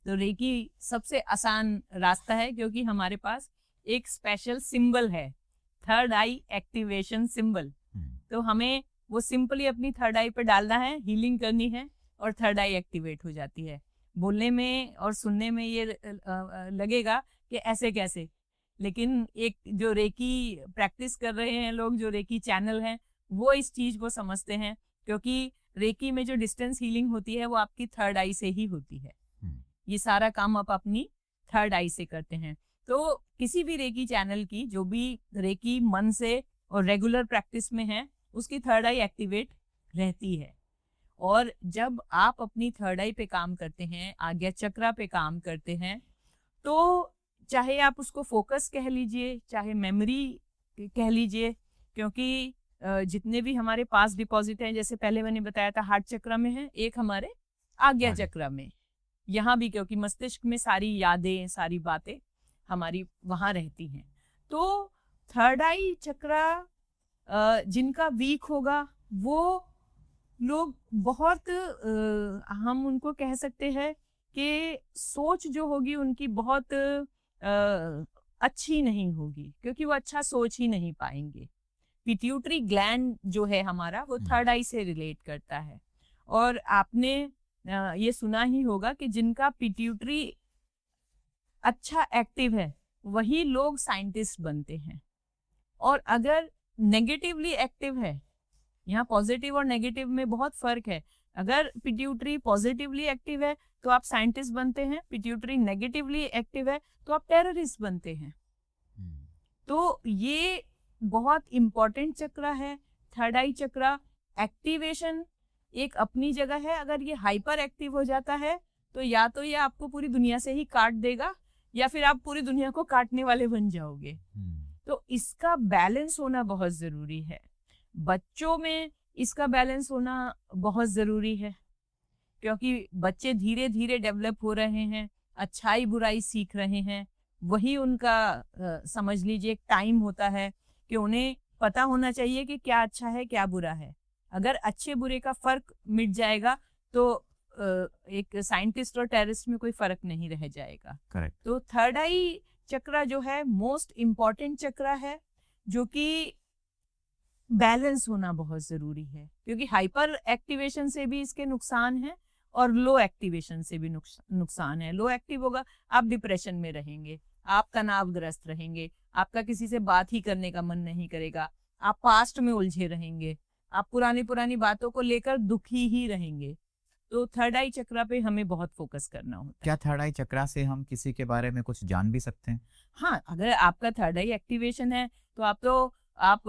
तो रेकी सबसे आसान रास्ता है, क्योंकि हमारे पास एक स्पेशल सिंबल है, थर्ड आई एक्टिवेशन सिंबल। तो हमें वो सिंपली अपनी थर्ड आई पे डालना है, हीलिंग करनी है और थर्ड आई एक्टिवेट हो जाती है। बोलने में और सुनने में ये लगेगा कि ऐसे कैसे, लेकिन एक जो रेकी प्रैक्टिस कर रहे हैं लोग, जो रेकी चैनल हैं, वो इस चीज को समझते हैं, क्योंकि रेकी में जो डिस्टेंस हीलिंग होती है वो आपकी थर्ड आई से ही होती है। ये सारा काम आप अपनी थर्ड आई से करते हैं। तो किसी भी रेकी चैनल की, जो भी रेकी मन से और रेगुलर प्रैक्टिस में है, उसकी थर्ड आई एक्टिवेट रहती है। और जब आप अपनी थर्ड आई पे काम करते हैं, आज्ञा चक्रा पे काम करते हैं, तो चाहे आप उसको फोकस कह लीजिए, चाहे मेमोरी कह लीजिए, क्योंकि जितने भी हमारे पास डिपॉजिट हैं, जैसे पहले मैंने बताया था हार्ट चक्र में है, एक हमारे आज्ञा चक्र में, यहाँ भी, क्योंकि मस्तिष्क में सारी यादें, सारी बातें हमारी वहाँ रहती हैं। तो थर्ड आई चक्र जिनका वीक होगा, वो लोग बहुत हम उनको कह सकते हैं कि सोच जो होगी उनकी बहुत अच्छी नहीं होगी, क्योंकि वो अच्छा सोच ही नहीं पाएंगे। पिट्यूटरी ग्लैंड जो है हमारा, वो थर्ड आई से रिलेट करता है। और आपने ये सुना ही होगा कि जिनका पिट्यूटरी अच्छा एक्टिव है वही लोग साइंटिस्ट बनते हैं, और अगर नेगेटिवली एक्टिव है, यहाँ पॉजिटिव और नेगेटिव में बहुत फर्क है। अगर पिट्यूटरी पॉजिटिवली एक्टिव है तो आप साइंटिस्ट बनते हैं, पिट्यूटरी नेगेटिवली एक्टिव है तो आप टेररिस्ट बनते हैं। तो ये बहुत इंपॉर्टेंट चक्र है थर्ड आई चक्र। एक्टिवेशन एक अपनी जगह है, अगर ये हाइपर एक्टिव हो जाता है तो या तो ये आपको पूरी दुनिया से ही काट देगा, या फिर आप पूरी दुनिया को काटने वाले बन जाओगे। तो इसका बैलेंस होना बहुत जरूरी है। बच्चों में इसका बैलेंस होना बहुत जरूरी है, क्योंकि बच्चे धीरे धीरे डेवलप हो रहे हैं, अच्छाई बुराई सीख रहे हैं। वही उनका समझ लीजिए एक टाइम होता है कि उन्हें पता होना चाहिए कि क्या अच्छा है क्या बुरा है। अगर अच्छे बुरे का फर्क मिट जाएगा तो एक साइंटिस्ट और टेररिस्ट में कोई फर्क नहीं रह जाएगा। करेक्ट। तो थर्ड आई चक्र जो है मोस्ट इम्पॉर्टेंट चक्र है, जो कि बैलेंस होना बहुत जरूरी है, क्योंकि हाइपर एक्टिवेशन से भी इसके नुकसान है और लो एक्टिवेशन से भी नुकसान है। लो एक्टिव होगा, आप डिप्रेशन में रहेंगे, आप तनावग्रस्त रहेंगे, आपका किसी से बात ही करने का मन नहीं करेगा, आप पास्ट में उलझे रहेंगे, आप पुरानी बातों को लेकर दुखी ही रहेंगे। तो थर्ड आई चक्र पे हमें बहुत फोकस करना होता है। क्या थर्ड आई चक्र से हम किसी के बारे में कुछ जान भी सकते हैं? हाँ, अगर आपका थर्ड आई एक्टिवेशन है तो आप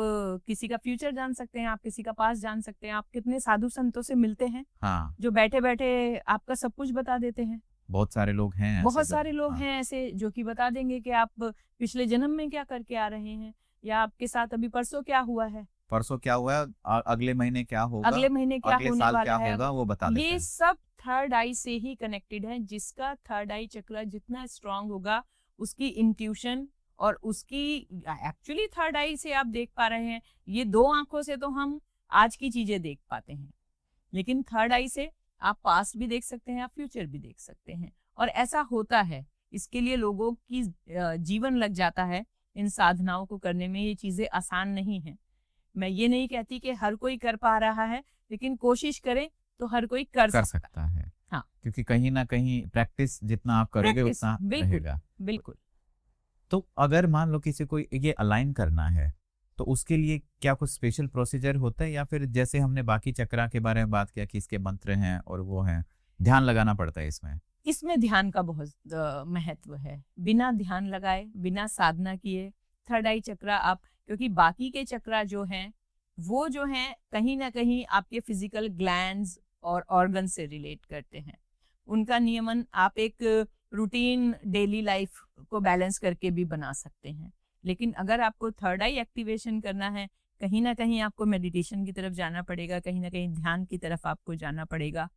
किसी का फ्यूचर जान सकते हैं, आप किसी का पास्ट जान सकते हैं। आप कितने साधु संतों से मिलते हैं, हाँ, जो बैठे बैठे आपका सब कुछ बता देते हैं। बहुत सारे लोग हैं ऐसे, बहुत सारे लोग हाँ, हैं ऐसे जो कि बता देंगे कि आप पिछले जन्म में क्या करके आ रहे हैं, या आपके साथ अभी परसों क्या हुआ है, परसों क्या हुआ है, अगले महीने क्या होगा, अगले महीने क्या अगले होने साल वाला क्या है, होगा, वो बता देते ये हैं। सब थर्ड आई से ही कनेक्टेड है। जिसका थर्ड आई चक्र जितना स्ट्रांग होगा, उसकी इंट्यूशन और उसकी एक्चुअली थर्ड आई से आप देख पा रहे हैं, ये दो आंखों से तो हम आज की चीजें देख पाते हैं, लेकिन थर्ड आई से आप पास्ट भी देख सकते हैं, आप फ्यूचर भी देख सकते हैं। और ऐसा होता है, इसके लिए लोगों की जीवन लग जाता है इन साधनाओं को करने में। ये चीजें आसान नहीं है। मैं ये नहीं कहती कि हर कोई कर पा रहा है, लेकिन कोशिश करें तो हर कोई कर सकता है। हाँ। क्योंकि कहीं ना कहीं प्रैक्टिस जितना आप करोगे प्रैक्टिस, उतना बिल्कुल रहेगा। बिल्कुल। तो अगर मान लो किसी को ये अलाइन करना है तो उसके लिए क्या कुछ स्पेशल प्रोसीजर होता है, या फिर जैसे हमने बाकी चक्रा के बारे में बात किया कि इसके मंत्र हैं और वो हैं, ध्यान लगाना पड़ता है इसमें? इसमें ध्यान का बहुत महत्व है। बिना ध्यान लगाए, बिना साधना किए थर्ड आई चक्रा आप, क्योंकि बाकी के चक्रा जो हैं वो जो हैं कहीं ना कहीं आपके फिजिकल ग्लैंड्स और ऑर्गन से रिलेट करते हैं। उनका नियमन आप एक रूटीन डेली लाइफ को बैलेंस करके भी बना सकते हैं, लेकिन अगर आपको थर्ड आई एक्टिवेशन करना है, कहीं ना कहीं आपको मेडिटेशन की तरफ जाना पड़ेगा, कहीं ना कहीं ध्यान की तरफ आपको जाना पड़ेगा,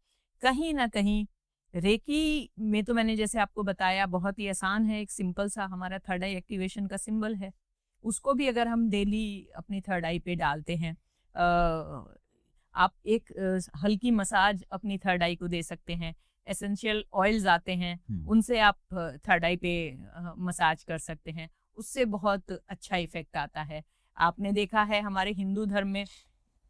कहीं ना कहीं रेकी में तो मैंने जैसे आपको बताया बहुत ही आसान है, एक सिंपल सा हमारा थर्ड आई एक्टिवेशन का सिंबल है, उसको भी अगर हम डेली अपनी थर्ड आई पे डालते हैं, आप एक हल्की मसाज अपनी थर्ड आई को दे सकते हैं। एसेंशियल ऑयल्स आते हैं, उनसे आप थर्ड आई पे मसाज कर सकते हैं, उससे बहुत अच्छा इफेक्ट आता है। आपने देखा है हमारे हिंदू धर्म में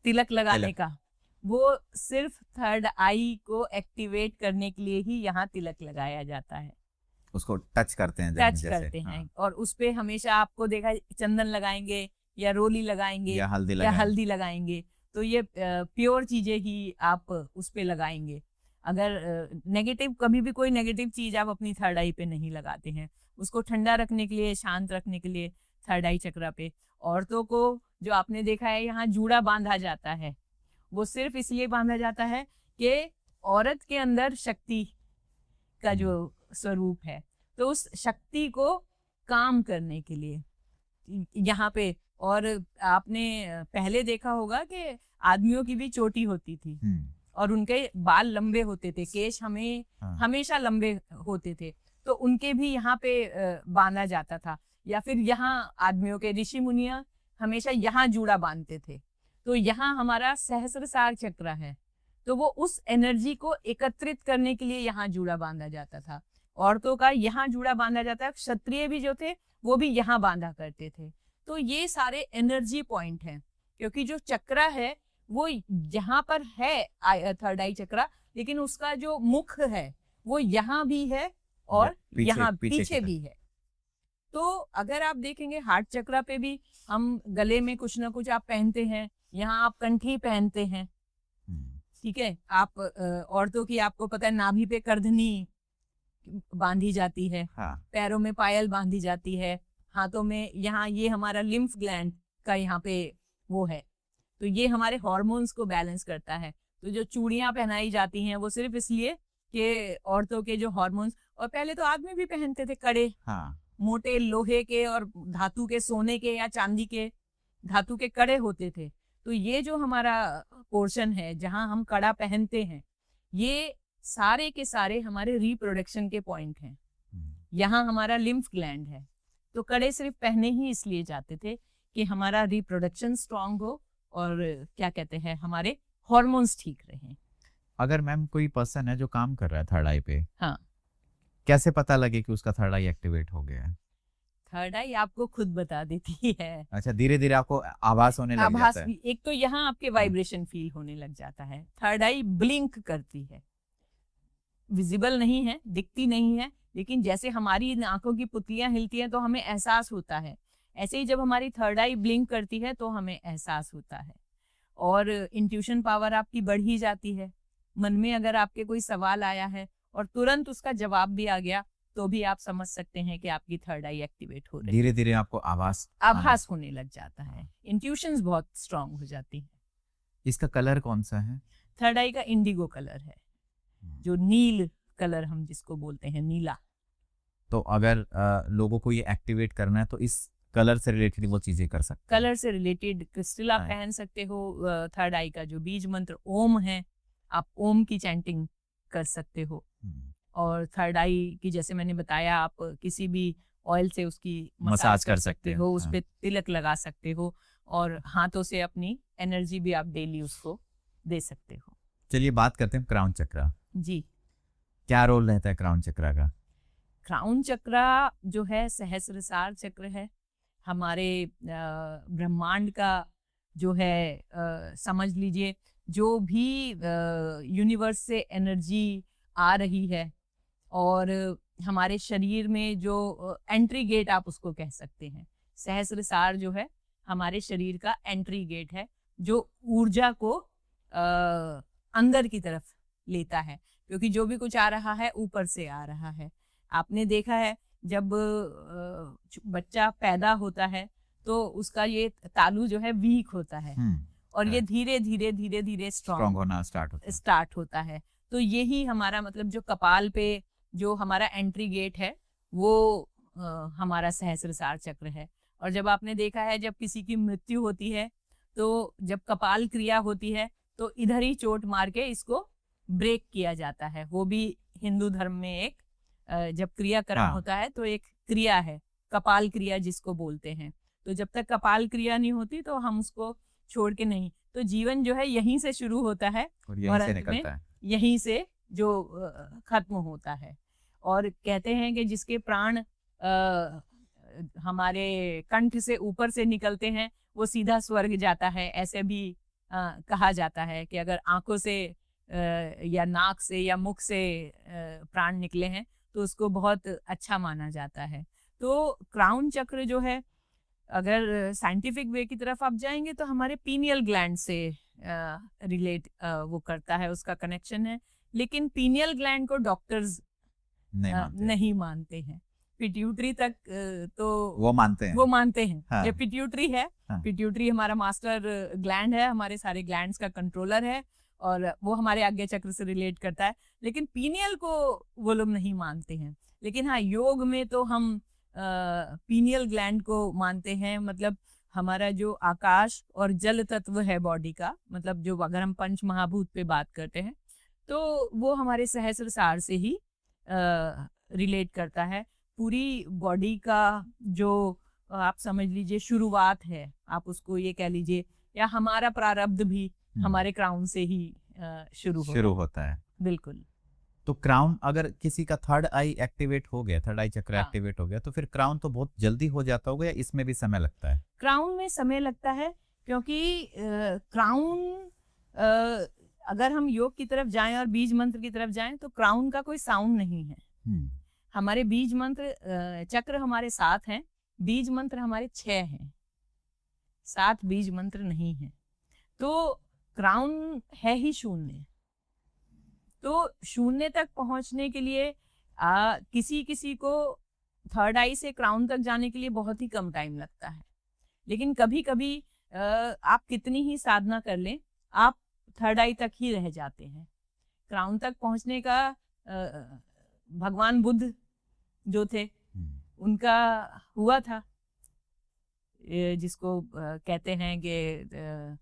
तिलक लगाने का, वो सिर्फ थर्ड आई को एक्टिवेट करने के लिए ही यहाँ तिलक लगाया जाता है। उसको टच करते हैं, टच करते हैं। हाँ। और उस पे हमेशा आपको देखा चंदन लगाएंगे या रोली लगाएंगे या हल्दी लगाएंगे, तो ये प्योर चीजें ही आप उस पे लगाएंगे। अगर नेगेटिव, कभी भी कोई नेगेटिव चीज आप अपनी थर्ड आई पे नहीं लगाते हैं। उसको ठंडा रखने के लिए, शांत रखने के लिए थर्ड आई चक्रा पे औरतों को जो आपने देखा है यहाँ जूड़ा बांधा जाता है, वो सिर्फ इसलिए बांधा जाता है कि औरत के अंदर शक्ति का जो स्वरूप है, तो उस शक्ति को काम करने के लिए यहाँ पे। और आपने पहले देखा होगा कि आदमियों की भी चोटी होती थी और उनके बाल लंबे होते थे, केश हमेशा लंबे होते थे, तो उनके भी यहाँ पे बांधा जाता था। या फिर यहाँ आदमियों के ऋषि मुनिया हमेशा यहाँ जूड़ा बांधते थे, तो यहाँ हमारा सहस्त्रसार चक्र है, तो वो उस एनर्जी को एकत्रित करने के लिए यहाँ जूड़ा बांधा जाता था। औरतों का यहाँ जूड़ा बांधा जाता है, क्षत्रिय भी जो थे वो भी यहाँ बांधा करते थे। तो ये सारे एनर्जी पॉइंट हैं, क्योंकि जो चक्रा है वो यहाँ पर है थर्ड आई चक्रा, लेकिन उसका जो मुख है वो यहाँ भी है और यहाँ पीछे भी है। तो अगर आप देखेंगे हार्ट चक्रा पे भी हम गले में कुछ ना कुछ आप पहनते हैं, यहाँ आप कंठी पहनते हैं, ठीक है। आप औरतों की आपको पता है नाभि पे करधनी बांधी जाती है, हाँ। पैरों में पायल बांधी जाती है, हाथों में यहाँ ये हमारा लिम्फ ग्लैंड का यहाँ पे वो है, तो ये हमारे हार्मोन्स को बैलेंस करता है। तो जो चूड़ियां पहनाई जाती हैं वो सिर्फ इसलिए कि औरतों के जो हार्मोन्स, और पहले तो आदमी भी पहनते थे कड़े, हाँ। मोटे लोहे के और धातु के, सोने के या चांदी के, धातु के कड़े होते थे। तो ये जो हमारा पोर्शन है जहां हम कड़ा पहनते हैं, ये सारे के सारे हमारे रिप्रोडक्शन के पॉइंट हैं। यहाँ हमारा लिम्फ ग्लैंड है, तो कड़े सिर्फ पहने ही इसलिए जाते थे कि हमारा रिप्रोडक्शन स्ट्रांग हो और क्या कहते हैं हमारे हार्मोन्स ठीक रहें। अगर मैम कोई पर्सन है जो काम कर रहा है थर्ड आई पे, हाँ, कैसे पता लगे कि उसका थर्ड आई एक्टिवेट हो गया है? थर्ड आई आपको खुद बता देती है। अच्छा, धीरे धीरे आपको आभास होने लग जाता है। एक तो यहाँ आपके वाइब्रेशन फील होने लग जाता है। थर्ड आई ब्लिंक करती है, विजिबल नहीं है, दिखती नहीं है, लेकिन जैसे हमारी आंखों की पुतलियां हिलती हैं तो हमें एहसास होता है, ऐसे ही जब हमारी थर्ड आई ब्लिंक करती है तो हमें एहसास होता है। और इंट्यूशन पावर आपकी बढ़ ही जाती है। मन में अगर आपके कोई सवाल आया है और तुरंत उसका जवाब भी आ गया, तो भी आप समझ सकते हैं कि आपकी थर्ड आई एक्टिवेट हो रही है। धीरे धीरे आपको आभास होने लग जाता है, इंट्यूशंस बहुत स्ट्रांग हो जाती है। इसका कलर कौन सा है? थर्ड आई का इंडिगो कलर है, जो नील कलर हम जिसको बोलते हैं, नीला। तो अगर लोगों को ये एक्टिवेट करना है तो इस कलर से रिलेटेड वो चीजें कर सकते हैं। कलर से रिलेटेड क्रिस्टल आप पहन सकते हो। थर्ड आई का जो बीज मंत्र ओम है, आप ओम की चैंटिंग कर सकते हो। और थर्ड आई की जैसे मैंने बताया, आप किसी भी ऑयल से उसकी मसाज कर सकते हो, उस पे तिलक लगा सकते हो, और हाथों से अपनी एनर्जी भी आप डेली उसको दे सकते हो। चलिए बात करते हैं क्राउन चक्रा। जी, क्या रोल रहता है क्राउन चक्रा का? क्राउन चक्रा जो है सहस्त्रसार चक्र है, हमारे ब्रह्मांड का जो है समझ लीजिए जो भी यूनिवर्स से एनर्जी आ रही है और हमारे शरीर में जो एंट्री गेट आप उसको कह सकते हैं, सहस्त्रसार जो है हमारे शरीर का एंट्री गेट है जो ऊर्जा को अंदर की तरफ लेता है, क्योंकि जो भी कुछ आ रहा है ऊपर से आ रहा है। आपने देखा है जब बच्चा पैदा होता है तो उसका ये तालू जो है वीक होता है और ये धीरे धीरे धीरे धीरे स्ट्रॉन्ग होना स्टार्ट होता है। तो यही हमारा मतलब जो कपाल पे जो हमारा एंट्री गेट है वो हमारा सहस्त्रसार चक्र है। और जब आपने देखा है जब किसी की मृत्यु होती है तो जब कपाल क्रिया होती है तो इधर ही चोट मार के इसको ब्रेक किया जाता है। वो भी हिंदू धर्म में एक जब क्रियाकर्म होता है तो एक क्रिया है कपाल क्रिया जिसको बोलते हैं। तो जब तक कपाल क्रिया नहीं होती तो हम उसको छोड़ के नहीं, तो जीवन जो है यहीं से शुरू होता है और यहीं से निकलता है, यहीं से जो खत्म होता है। और कहते हैं कि जिसके प्राण हमारे कंठ से ऊपर से निकलते हैं वो सीधा स्वर्ग जाता है। ऐसे भी कहा जाता है कि अगर आंखों से या नाक से या मुख से प्राण निकले हैं तो उसको बहुत अच्छा माना जाता है। तो क्राउन चक्र जो है अगर साइंटिफिक वे की तरफ आप जाएंगे तो हमारे पीनियल ग्लैंड से रिलेट वो करता है, उसका कनेक्शन है। लेकिन पीनियल ग्लैंड को डॉक्टर्स नहीं मानते हैं। पिट्यूटरी तक तो वो मानते हैं हाँ। ये पिट्यूटरी है। हाँ। पिट्यूटरी हमारा मास्टर ग्लैंड है, हमारे सारे ग्लैंड्स का कंट्रोलर है और वो हमारे आज्ञा चक्र से रिलेट करता है। लेकिन पीनियल को वो लोग नहीं मानते हैं। लेकिन हाँ, योग में तो हम पीनियल ग्लैंड को मानते हैं। मतलब हमारा जो आकाश और जल तत्व है बॉडी का, मतलब जो अगर हम पंच महाभूत पे बात करते हैं तो वो हमारे सहस्त्रसार से ही रिलेट करता है। पूरी बॉडी का जो आप समझ लीजिए शुरुआत है, आप उसको ये कह लीजिए, या हमारा प्रारब्ध भी हमारे क्राउन से ही शुरू होता है। बिल्कुल। तो क्राउन अगर किसी का थर्ड आई एक्टिवेट हो गया, थर्ड आई चक्र एक्टिवेट हो गया, तो फिर क्राउन तो बहुत जल्दी हो जाता होगा या इसमें भी समय लगता है? क्राउन में समय लगता है क्योंकि क्राउन अगर हम योग की तरफ जाएं और बीज मंत्र की तरफ जाएं तो क्राउन का कोई साउंड नहीं है। हमारे बीज मंत्र चक्र हमारे 7 हैं, बीज मंत्र हमारे 6 हैं, 7 बीज मंत्र नहीं है। तो क्राउन है ही शून्य। तो शून्य तक पहुंचने के लिए किसी को थर्ड आई से क्राउन तक जाने के लिए बहुत ही कम टाइम लगता है। लेकिन कभी कभी आप कितनी ही साधना कर लें आप थर्ड आई तक ही रह जाते हैं। क्राउन तक पहुंचने का भगवान बुद्ध जो थे उनका हुआ था, जिसको कहते हैं कि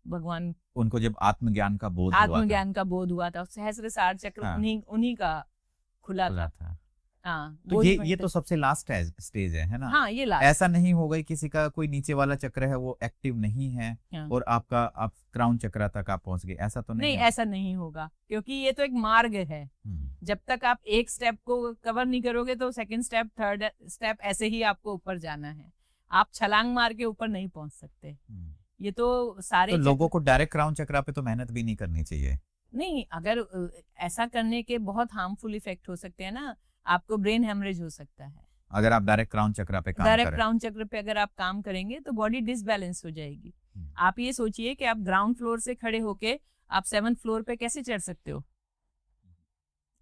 भगवान उनको जब आत्मज्ञान का बोध हुआ था सहस्त्रसार चक्र उन्हीं का खुला था। हाँ, तो ये तो सबसे लास्ट स्टेज है ना? हाँ, ये लास्ट। ऐसा नहीं होगा किसी का कोई नीचे वाला चक्र है वो एक्टिव नहीं है और आप क्राउन चक्र तक आप पहुंच गए, ऐसा तो नहीं है? ऐसा नहीं होगा, क्योंकि ये तो एक मार्ग है। जब तक आप एक स्टेप को कवर नहीं करोगे तो सेकंड स्टेप, थर्ड स्टेप, ऐसे ही आपको ऊपर जाना है। आप छलांग मार के ऊपर नहीं पहुंच सकते। ये तो सारे लोगों को डायरेक्ट क्राउन चक्र पे तो मेहनत भी नहीं करनी चाहिए। नहीं, अगर ऐसा करने के बहुत हार्मफुल इफेक्ट हो सकते हैं ना। आपको ब्रेन हेमरेज हो सकता है अगर आप डायरेक्ट क्राउन चक्र पे अगर आप काम करेंगे तो बॉडी डिसबैलेंस हो जाएगी। आप ये सोचिए कि आप ग्राउंड फ्लोर से खड़े होके आप 7th फ्लोर पे कैसे चढ़ सकते हो?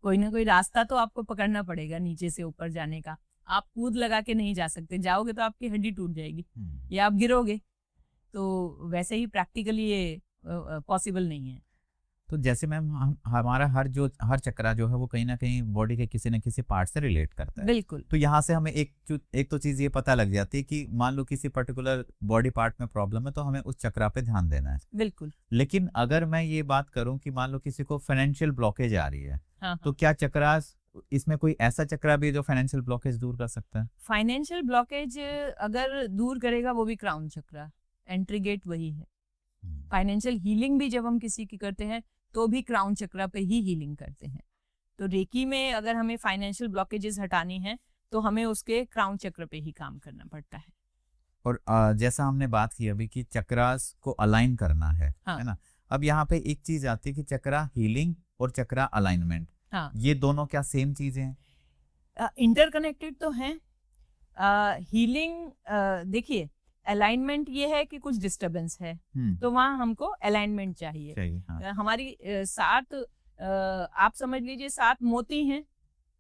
कोई ना कोई रास्ता तो आपको पकड़ना पड़ेगा नीचे से ऊपर जाने का। आप कूद लगा के नहीं जा सकते, जाओगे तो आपकी हड्डी टूट जाएगी या आप गिरोगे। तो वैसे ही प्रैक्टिकली ये पॉसिबल नहीं है। तो जैसे मैम हमारा हर चक्रा जो है वो कहीं ना कहीं बॉडी के किसी न किसी पार्ट से रिलेट करता है। बिल्कुल। तो यहाँ से हमें एक तो चीज ये पता लग जाती है कि मान लो किसी पर्टिकुलर बॉडी पार्ट में प्रॉब्लम है तो हमें उस चक्रा पे ध्यान देना है। बिल्कुल। लेकिन अगर मैं ये बात करूं कि मान लो किसी को फाइनेंशियल ब्लॉकेज आ रही है, तो क्या चक्रा इसमें कोई ऐसा चक्रा भी जो फाइनेंशियल ब्लॉकेज दूर कर सकता है? फाइनेंशियल ब्लॉकेज अगर दूर करेगा वो भी क्राउन चक्रा, एंट्री गेट वही है। फाइनेंशियल हीलिंग भी जब हम किसी की करते हैं तो भी क्राउन चक्रा पे ही हीलिंग करते हैं। तो रेकी में अगर हमें फाइनेंशियल ब्लॉकेजेस हटानी है तो हमें उसके क्राउन चक्र पे ही काम करना पड़ता है। और जैसा हमने बात की अभी कि चक्रास को अलाइन करना है ना। अब यहाँ पे एक चीज आती है कि चक्रा हीलिंग और चक्रा अलाइनमेंट, ये दोनों क्या सेम चीजें हैं? इंटरकनेक्टेड तो हैं। हीलिंग, देखिए, अलाइनमेंट ये है कि कुछ डिस्टरबेंस है तो वहाँ हमको अलाइनमेंट चाहिए। हमारी 7 आप समझ लीजिए 7 मोती हैं,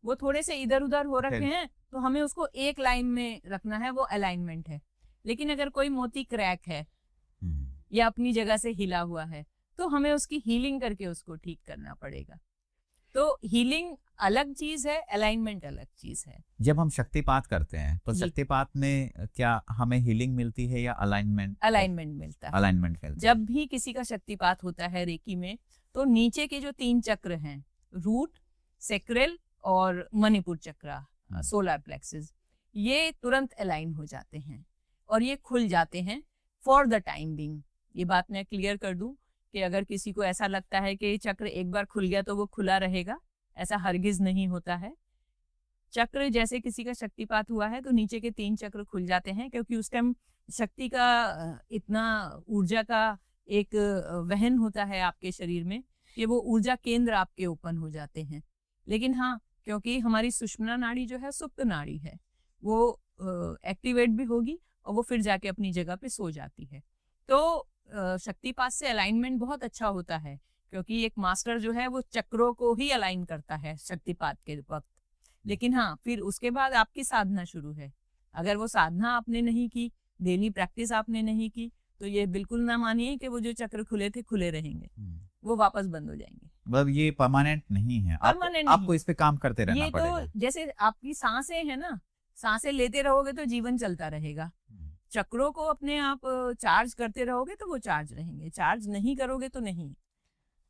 वो थोड़े से इधर उधर हो रखे हैं तो हमें उसको एक लाइन में रखना है, वो अलाइनमेंट है। लेकिन अगर कोई मोती क्रैक है या अपनी जगह से हिला हुआ है तो हमें उसकी हीलिंग करके उसको ठीक करना पड़ेगा। तो हीलिंग अलग चीज है, अलाइनमेंट अलग चीज है। जब हम शक्तिपात करते हैं तो शक्तिपात में क्या हमें हीलिंग मिलती है या अलाइनमेंट? अलाइनमेंट मिलता है। अलाइनमेंट मिलता है। जब भी किसी का शक्तिपात होता है रेकी में तो नीचे के जो 3 चक्र हैं, रूट, सेक्रल और मणिपुर चक्रा, सोलर प्लेक्सेस, ये तुरंत अलाइन हो जाते हैं और ये खुल जाते हैं फॉर द टाइम बिंग। ये बात मैं क्लियर कर दूं कि अगर किसी को ऐसा लगता है कि चक्र एक बार खुल गया तो वो खुला रहेगा, ऐसा हरगिज नहीं होता है। चक्र जैसे किसी का शक्तिपात हुआ है तो नीचे के 3 चक्र खुल जाते हैं, क्योंकि उस टाइम शक्ति का इतना ऊर्जा का एक वहन होता है आपके शरीर में कि वो ऊर्जा केंद्र आपके ओपन हो जाते हैं। लेकिन हाँ, क्योंकि हमारी सुषुम्ना नाड़ी जो है सुप्त नाड़ी है, वो एक्टिवेट भी होगी और वो फिर जाके अपनी जगह पे सो जाती है। तो शक्तिपात से अलाइनमेंट बहुत अच्छा होता है, क्योंकि एक मास्टर जो है वो चक्रों को ही अलाइन करता है शक्तिपात के वक्त। लेकिन हाँ, फिर उसके बाद आपकी साधना शुरू है। अगर वो साधना आपने नहीं की, डेली प्रैक्टिस आपने नहीं की, तो ये बिल्कुल ना मानिए कि वो जो चक्र खुले थे खुले रहेंगे, वो वापस बंद हो जाएंगे। मतलब ये परमानेंट नहीं है, आपको इस पे काम करते रहना पड़ेगा। ये तो जैसे आपकी सांसें है ना, सांसें लेते रहोगे तो जीवन चलता रहेगा। चक्रों को अपने आप चार्ज करते रहोगे तो वो चार्ज रहेंगे, चार्ज नहीं करोगे तो नहीं।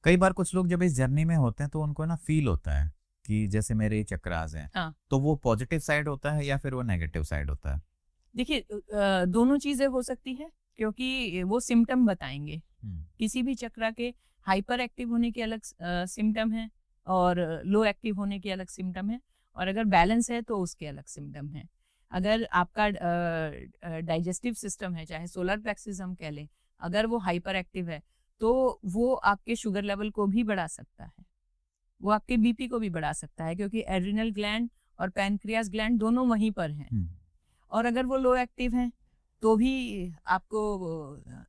कई बार कुछ लोग जब इस जर्नी में होते हैं तो उनको ना फील होता है कि जैसे मेरे चक्रास हैं, तो वो पॉजिटिव साइड होता है या फिर वो नेगेटिव साइड होता है? देखिए, दोनों चीजें हो सकती है, क्योंकि वो सिम्टम बताएंगे। किसी भी चक्रा के हाइपर एक्टिव होने के अलग सिम्टम है और लो एक्टिव होने के अलग सिम्टम है, और अगर बैलेंस है तो उसके अलग सिम्टम है। अगर आपका डाइजेस्टिव सिस्टम है, चाहे सोलर प्लेक्सिस हम कह लें, अगर वो हाइपर एक्टिव है तो वो आपके शुगर लेवल को भी बढ़ा सकता है, वो आपके बीपी को भी बढ़ा सकता है, क्योंकि एड्रिनल ग्लैंड और पैनक्रियास ग्लैंड दोनों वहीं पर हैं। और अगर वो लो एक्टिव हैं तो भी आपको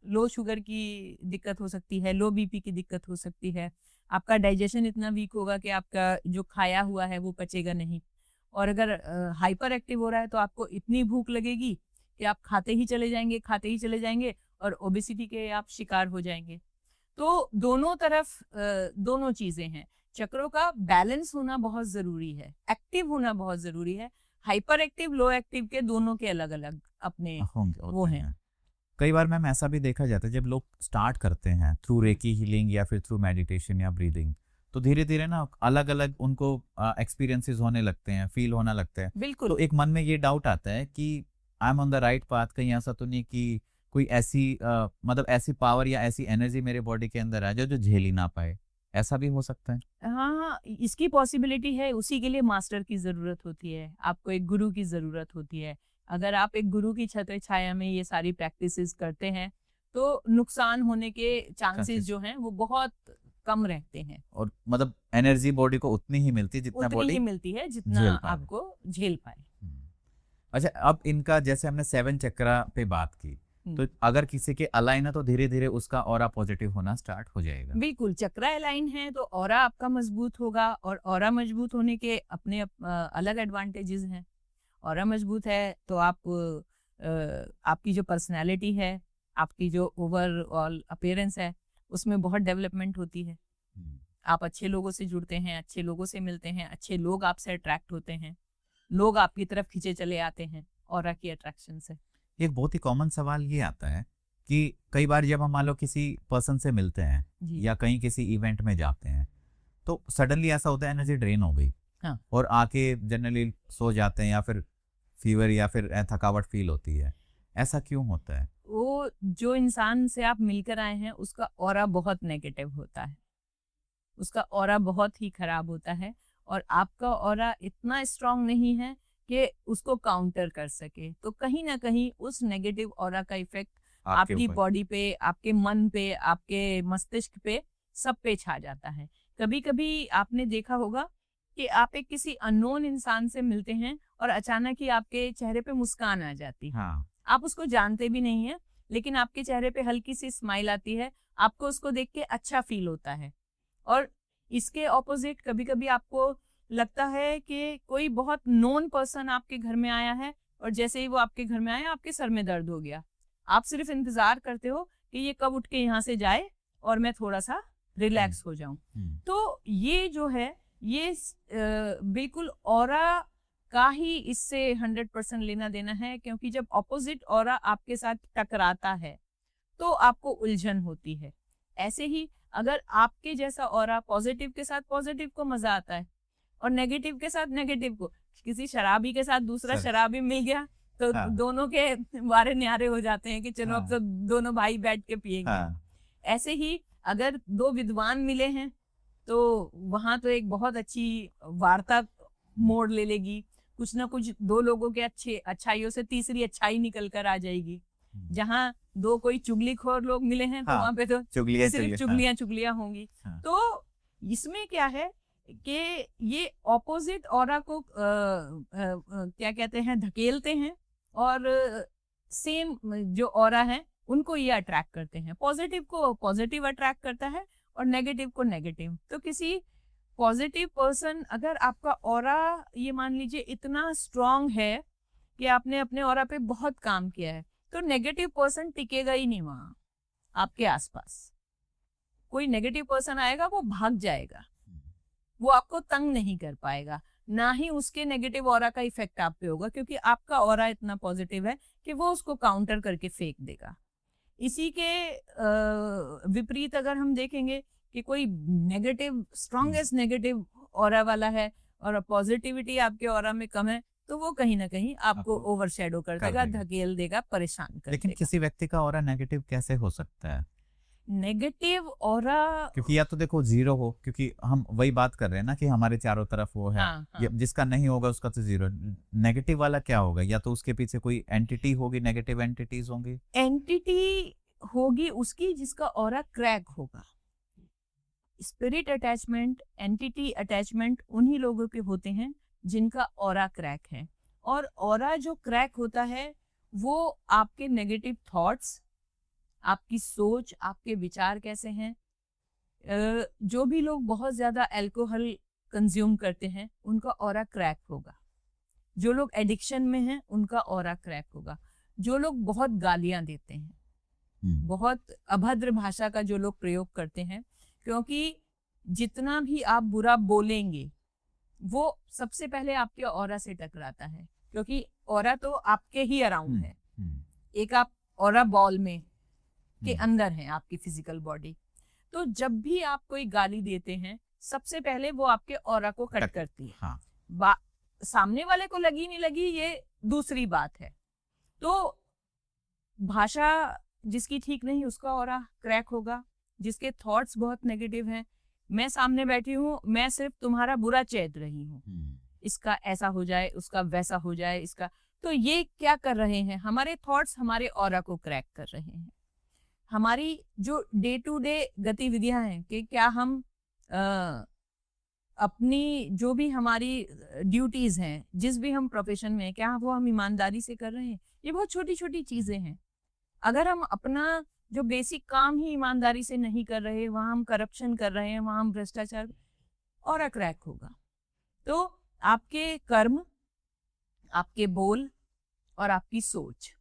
लो शुगर की दिक्कत हो सकती है, लो बीपी की दिक्कत हो सकती है। आपका डाइजेशन इतना वीक होगा कि आपका जो खाया हुआ है वो पचेगा नहीं। और अगर हाइपर एक्टिव हो रहा है तो आपको इतनी भूख लगेगी कि आप खाते ही चले जाएंगे और ओबेसिटी के आप शिकार हो जाएंगे। तो दोनों तरफ दोनों चीजें हैं। चक्रों का बैलेंस होना बहुत जरूरी है, एक्टिव होना बहुत जरूरी है। हाइपर एक्टिव, लो एक्टिव के दोनों के अलग अलग अपने वो हैं। कई बार मैम ऐसा भी देखा जाता है जब लोग स्टार्ट करते हैं थ्रू रेकी हीलिंग या फिर थ्रू मेडिटेशन या ब्रीदिंग, तो धीरे धीरे ना अलग अलग उनको एक्सपीरियंसेस होने लगते हैं, फील होना लगता है। बिल्कुल। तो एक मन में ये डाउट आता है कि I am on the right path, कहीं ऐसा तो नहीं कि कोई ऐसी मतलब ऐसी पावर या ऐसी एनर्जी मेरे बॉडी के अंदर आ जाए जो झेल ही ना पाए, ऐसा भी हो सकता है? हाँ, इसकी पॉसिबिलिटी है। उसी के लिए मास्टर की जरूरत होती है, आपको एक गुरु की जरूरत होती है। अगर आप एक गुरु की छत्र छाया में ये सारी प्रैक्टिसेस करते हैं तो नुकसान होने के चांसेस जो हैं वो बहुत कम रहते हैं। और मतलब एनर्जी बॉडी को उतनी ही मिलती है जितना बॉडी मिलती है जितना आपको झेल पाए। अच्छा, अब इनका जैसे हमने 7 चक्रा पे बात की, तो अगर किसी के अलाइन है तो धीरे धीरे उसका ऑरा पॉजिटिव होना स्टार्ट हो जाएगा। बिल्कुल, चक्रा अलाइन है तो ऑरा आपका मजबूत होगा, और ऑरा मजबूत होने के अपने अलग एडवांटेजेस हैं। ऑरा मजबूत है तो आप आपकी जो पर्सनैलिटी है, आपकी जो ओवरऑल अपीयरेंस है, उसमें बहुत डेवलपमेंट होती है। आप अच्छे लोगों से जुड़ते हैं, अच्छे लोगों से मिलते हैं, अच्छे लोग आपसे अट्रैक्ट होते हैं, लोग आपकी तरफ खींचे चले आते हैं ऑरा की अट्रैक्शन से। एक बहुत ही कॉमन सवाल ये आता है कि कई बार जब हम मान लो किसी पर्सन से मिलते हैं या कहीं किसी इवेंट में जाते हैं तो सडनली ऐसा होता है एनर्जी ड्रेन हो गई, और आके जनरली सो जाते हैं या फिर फीवर या फिर थकावट फील होती है। ऐसा क्यों होता है? वो जो इंसान से आप मिलकर आए हैं उसका ऑरा बहुत नेगेटिव होता है, उसका ऑरा बहुत ही खराब होता है, और आपका ऑरा इतना स्ट्रांग नहीं है कि उसको काउंटर कर सके। तो कहीं ना कहीं उस नेगेटिव ऑरा का इफेक्ट आपकी ऊपर। बॉडी पे, आपके मन पे, आपके मस्तिष्क पे, सब पे छा जाता है। कभी कभी आपने देखा होगा कि आप एक किसी अननोन इंसान से मिलते हैं और अचानक ही आपके चेहरे पे मुस्कान आ जाती है। हाँ। आप उसको जानते भी नहीं है, लेकिन आपके चेहरे पे हल्की सी स्माइल आती है, आपको उसको देख के अच्छा फील होता है। और इसके ऑपोजिट कभी कभी आपको लगता है कि कोई बहुत नोन पर्सन आपके घर में आया है और जैसे ही वो आपके घर में आया आपके सर में दर्द हो गया। आप सिर्फ इंतजार करते हो कि ये कब उठ के यहाँ से जाए और मैं थोड़ा सा रिलैक्स हो जाऊं। तो ये जो है ये बिल्कुल ऑरा का ही इससे 100% लेना देना है, क्योंकि जब ऑपोजिट ऑरा आपके साथ टकराता है तो आपको उलझन होती है। ऐसे ही अगर आपके जैसा ऑरा पॉजिटिव के साथ पॉजिटिव को मजा आता है और नेगेटिव के साथ नेगेटिव को, किसी शराबी के साथ दूसरा शराबी मिल गया तो हाँ। दोनों के वारे न्यारे हो जाते हैं कि चलो अब तो दोनों भाई बैठ के पिएंगे। ऐसे ही अगर दो विद्वान मिले हैं तो वहां तो एक बहुत अच्छी वार्ता मोड़ ले लेगी, कुछ ना कुछ दो लोगों के अच्छे अच्छाइयों से तीसरी अच्छाई निकल कर आ जाएगी। जहाँ दो कोई चुगलीखोर लोग मिले हैं तो वहां पे तो सिर्फ चुगलियां होंगी। तो इसमें क्या है कि ये ऑपोजिट ऑरा को क्या कहते हैं, धकेलते हैं और सेम जो ऑरा है उनको ये अट्रैक्ट करते हैं। पॉजिटिव को पॉजिटिव अट्रैक्ट करता है और नेगेटिव को नेगेटिव। तो किसी पॉजिटिव पर्सन, अगर आपका ऑरा ये मान लीजिए इतना स्ट्रांग है कि आपने अपने ऑरा पे बहुत काम किया है, तो नेगेटिव पर्सन टिकेगा ही नहीं वहां आपके आसपास। कोई नेगेटिव पर्सन आएगा वो भाग जाएगा, वो आपको तंग नहीं कर पाएगा, ना ही उसके नेगेटिव ऑरा का इफेक्ट आप पे होगा, क्योंकि आपका ऑरा इतना पॉजिटिव है कि वो उसको काउंटर करके फेंक देगा। इसी के विपरीत अगर हम देखेंगे कि कोई नेगेटिव, स्ट्रॉन्गेस्ट नेगेटिव ऑरा वाला है और पॉजिटिविटी आपके ऑरा में कम है, तो वो कहीं ना कहीं आपको ओवरशैडो कर देगा, धकेल देगा, परेशान कर देगा। लेकिन किसी व्यक्ति का ऑरा नेगेटिव कैसे हो सकता है? नेगेटिव ऑरा, क्योंकि या तो देखो जीरो हो, क्योंकि हम वही बात कर रहे हैं ना कि हमारे चारों तरफ वो है। जिसका नहीं होगा उसका तो जीरो। नेगेटिव वाला क्या होगा? या तो उसके पीछे कोई एंटिटी होगी, नेगेटिव एंटिटीज होंगी, एंटिटी होगी उसकी जिसका ऑरा क्रैक होगा। स्पिरिट अटैचमेंट, एंटिटी अटैचमेंट उन्हीं लोगों के होते हैं जिनका ऑरा क्रैक है। और ऑरा जो क्रैक होता है वो आपके नेगेटिव थॉट्स, आपकी सोच, आपके विचार कैसे हैं। जो भी लोग बहुत ज्यादा अल्कोहल कंज्यूम करते हैं उनका ऑरा क्रैक होगा। जो लोग एडिक्शन में हैं उनका ऑरा क्रैक होगा। जो लोग बहुत गालियां देते हैं, बहुत अभद्र भाषा का जो लोग प्रयोग करते हैं, क्योंकि जितना भी आप बुरा बोलेंगे वो सबसे पहले आपके ऑरा से टकराता है, क्योंकि ऑरा तो आपके ही अराउंड है। एक आप ऑरा बॉल में के अंदर है आपकी फिजिकल बॉडी। तो जब भी आप कोई गाली देते हैं सबसे पहले वो आपके ऑरा को कट करती है। हाँ। सामने वाले को लगी नहीं लगी ये दूसरी बात है। तो भाषा जिसकी ठीक नहीं उसका ऑरा क्रैक होगा। जिसके थॉट्स बहुत नेगेटिव हैं, मैं सामने बैठी हूँ, मैं सिर्फ तुम्हारा बुरा चेत रही हूँ, इसका ऐसा हो जाए, उसका वैसा हो जाए, इसका, तो ये क्या कर रहे हैं, हमारे थॉट्स हमारे ऑरा को क्रैक कर रहे हैं। हमारी जो डे टू डे गतिविधियां हैं कि क्या हम अपनी जो भी हमारी ड्यूटीज हैं, जिस भी हम प्रोफेशन में, क्या वो हम ईमानदारी से कर रहे हैं। ये बहुत छोटी छोटी चीजें हैं। अगर हम अपना जो बेसिक काम ही ईमानदारी से नहीं कर रहे, वहां हम करप्शन कर रहे हैं, वहां हम भ्रष्टाचार, और क्रैक होगा। तो आपके कर्म, आपके बोल और आपकी सोच,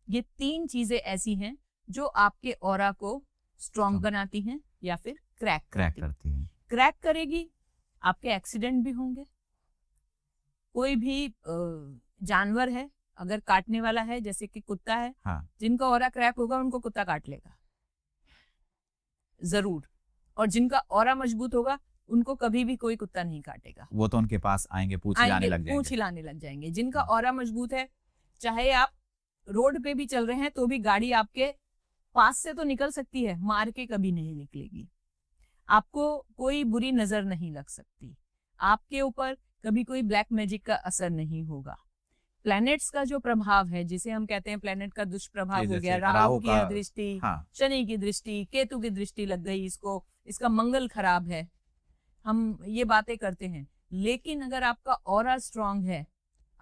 ये तीन चीजें ऐसी हैं जो आपके ऑरा को स्ट्रॉन्ग बनाती हैं या फिर क्रैक करती हैं। क्रैक करेगी, आपके एक्सीडेंट भी होंगे। कोई भी जानवर है अगर काटने वाला है, जैसे कि कुत्ता है, हाँ। जिनका ऑरा क्रैक होगा उनको कुत्ता काट लेगा जरूर, और जिनका ऑरा मजबूत होगा उनको कभी भी कोई कुत्ता नहीं काटेगा। वो तो उनके पास आएंगे, पूंछ हिलाने लग जाएंगे। जिनका ऑरा मजबूत है, चाहे आप रोड पे भी चल रहे हैं तो भी गाड़ी आपके पास से तो निकल सकती है, मार के कभी नहीं निकलेगी। आपको कोई बुरी नजर नहीं लग सकती, आपके ऊपर कभी कोई ब्लैक मैजिक का असर नहीं होगा। प्लैनेट्स का जो प्रभाव है, जिसे हम कहते हैं प्लैनेट का दुष्प्रभाव हो गया, राहु की दृष्टि, शनि की दृष्टि, केतु की दृष्टि लग गई इसको, इसका मंगल खराब है, हम ये बातें करते हैं। लेकिन अगर आपका ऑरा स्ट्रांग है,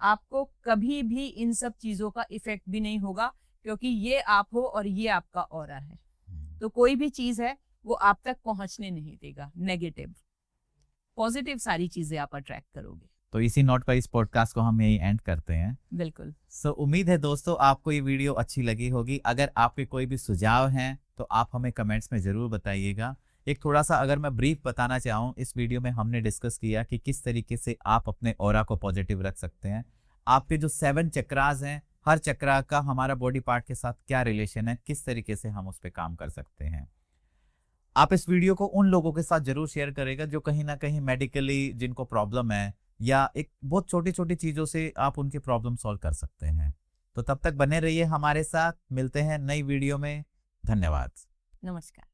आपको कभी भी इन सब चीजों का इफेक्ट भी नहीं होगा, क्योंकि ये आप हो और ये आपका ऑरा है। तो कोई भी चीज है वो आप तक पहुंचने नहीं देगा। नेगेटिव, पॉजिटिव सारी चीजें आप अट्रैक्ट करोगे। तो इसी नोट पर इस पॉडकास्ट को हम यही एंड करते हैं। बिल्कुल। सो उम्मीद है दोस्तों आपको ये वीडियो अच्छी लगी होगी। अगर आपके कोई भी सुझाव हैं तो आप हमें कमेंट्स में ज़रूर बताइएगा। एक थोड़ा सा अगर मैं ब्रीफ बताना चाहूँ, इस वीडियो में हमने डिस्कस किया कि किस तरीके से आप अपने ऑरा को पॉजिटिव रख सकते हैं। आपके जो 7 चक्रास हैं, हर चक्रा का हमारा बॉडी पार्ट के साथ क्या रिलेशन है, किस तरीके से हम उस पर काम कर सकते हैं। आप इस वीडियो को उन लोगों के साथ जरूर शेयर करेगा जो कहीं ना कहीं मेडिकली जिनको प्रॉब्लम है, या एक बहुत छोटी छोटी चीज़ों से आप उनकी प्रॉब्लम सॉल्व कर सकते हैं। तो तब तक बने रहिए हमारे साथ, मिलते हैं नई वीडियो में। धन्यवाद। नमस्कार।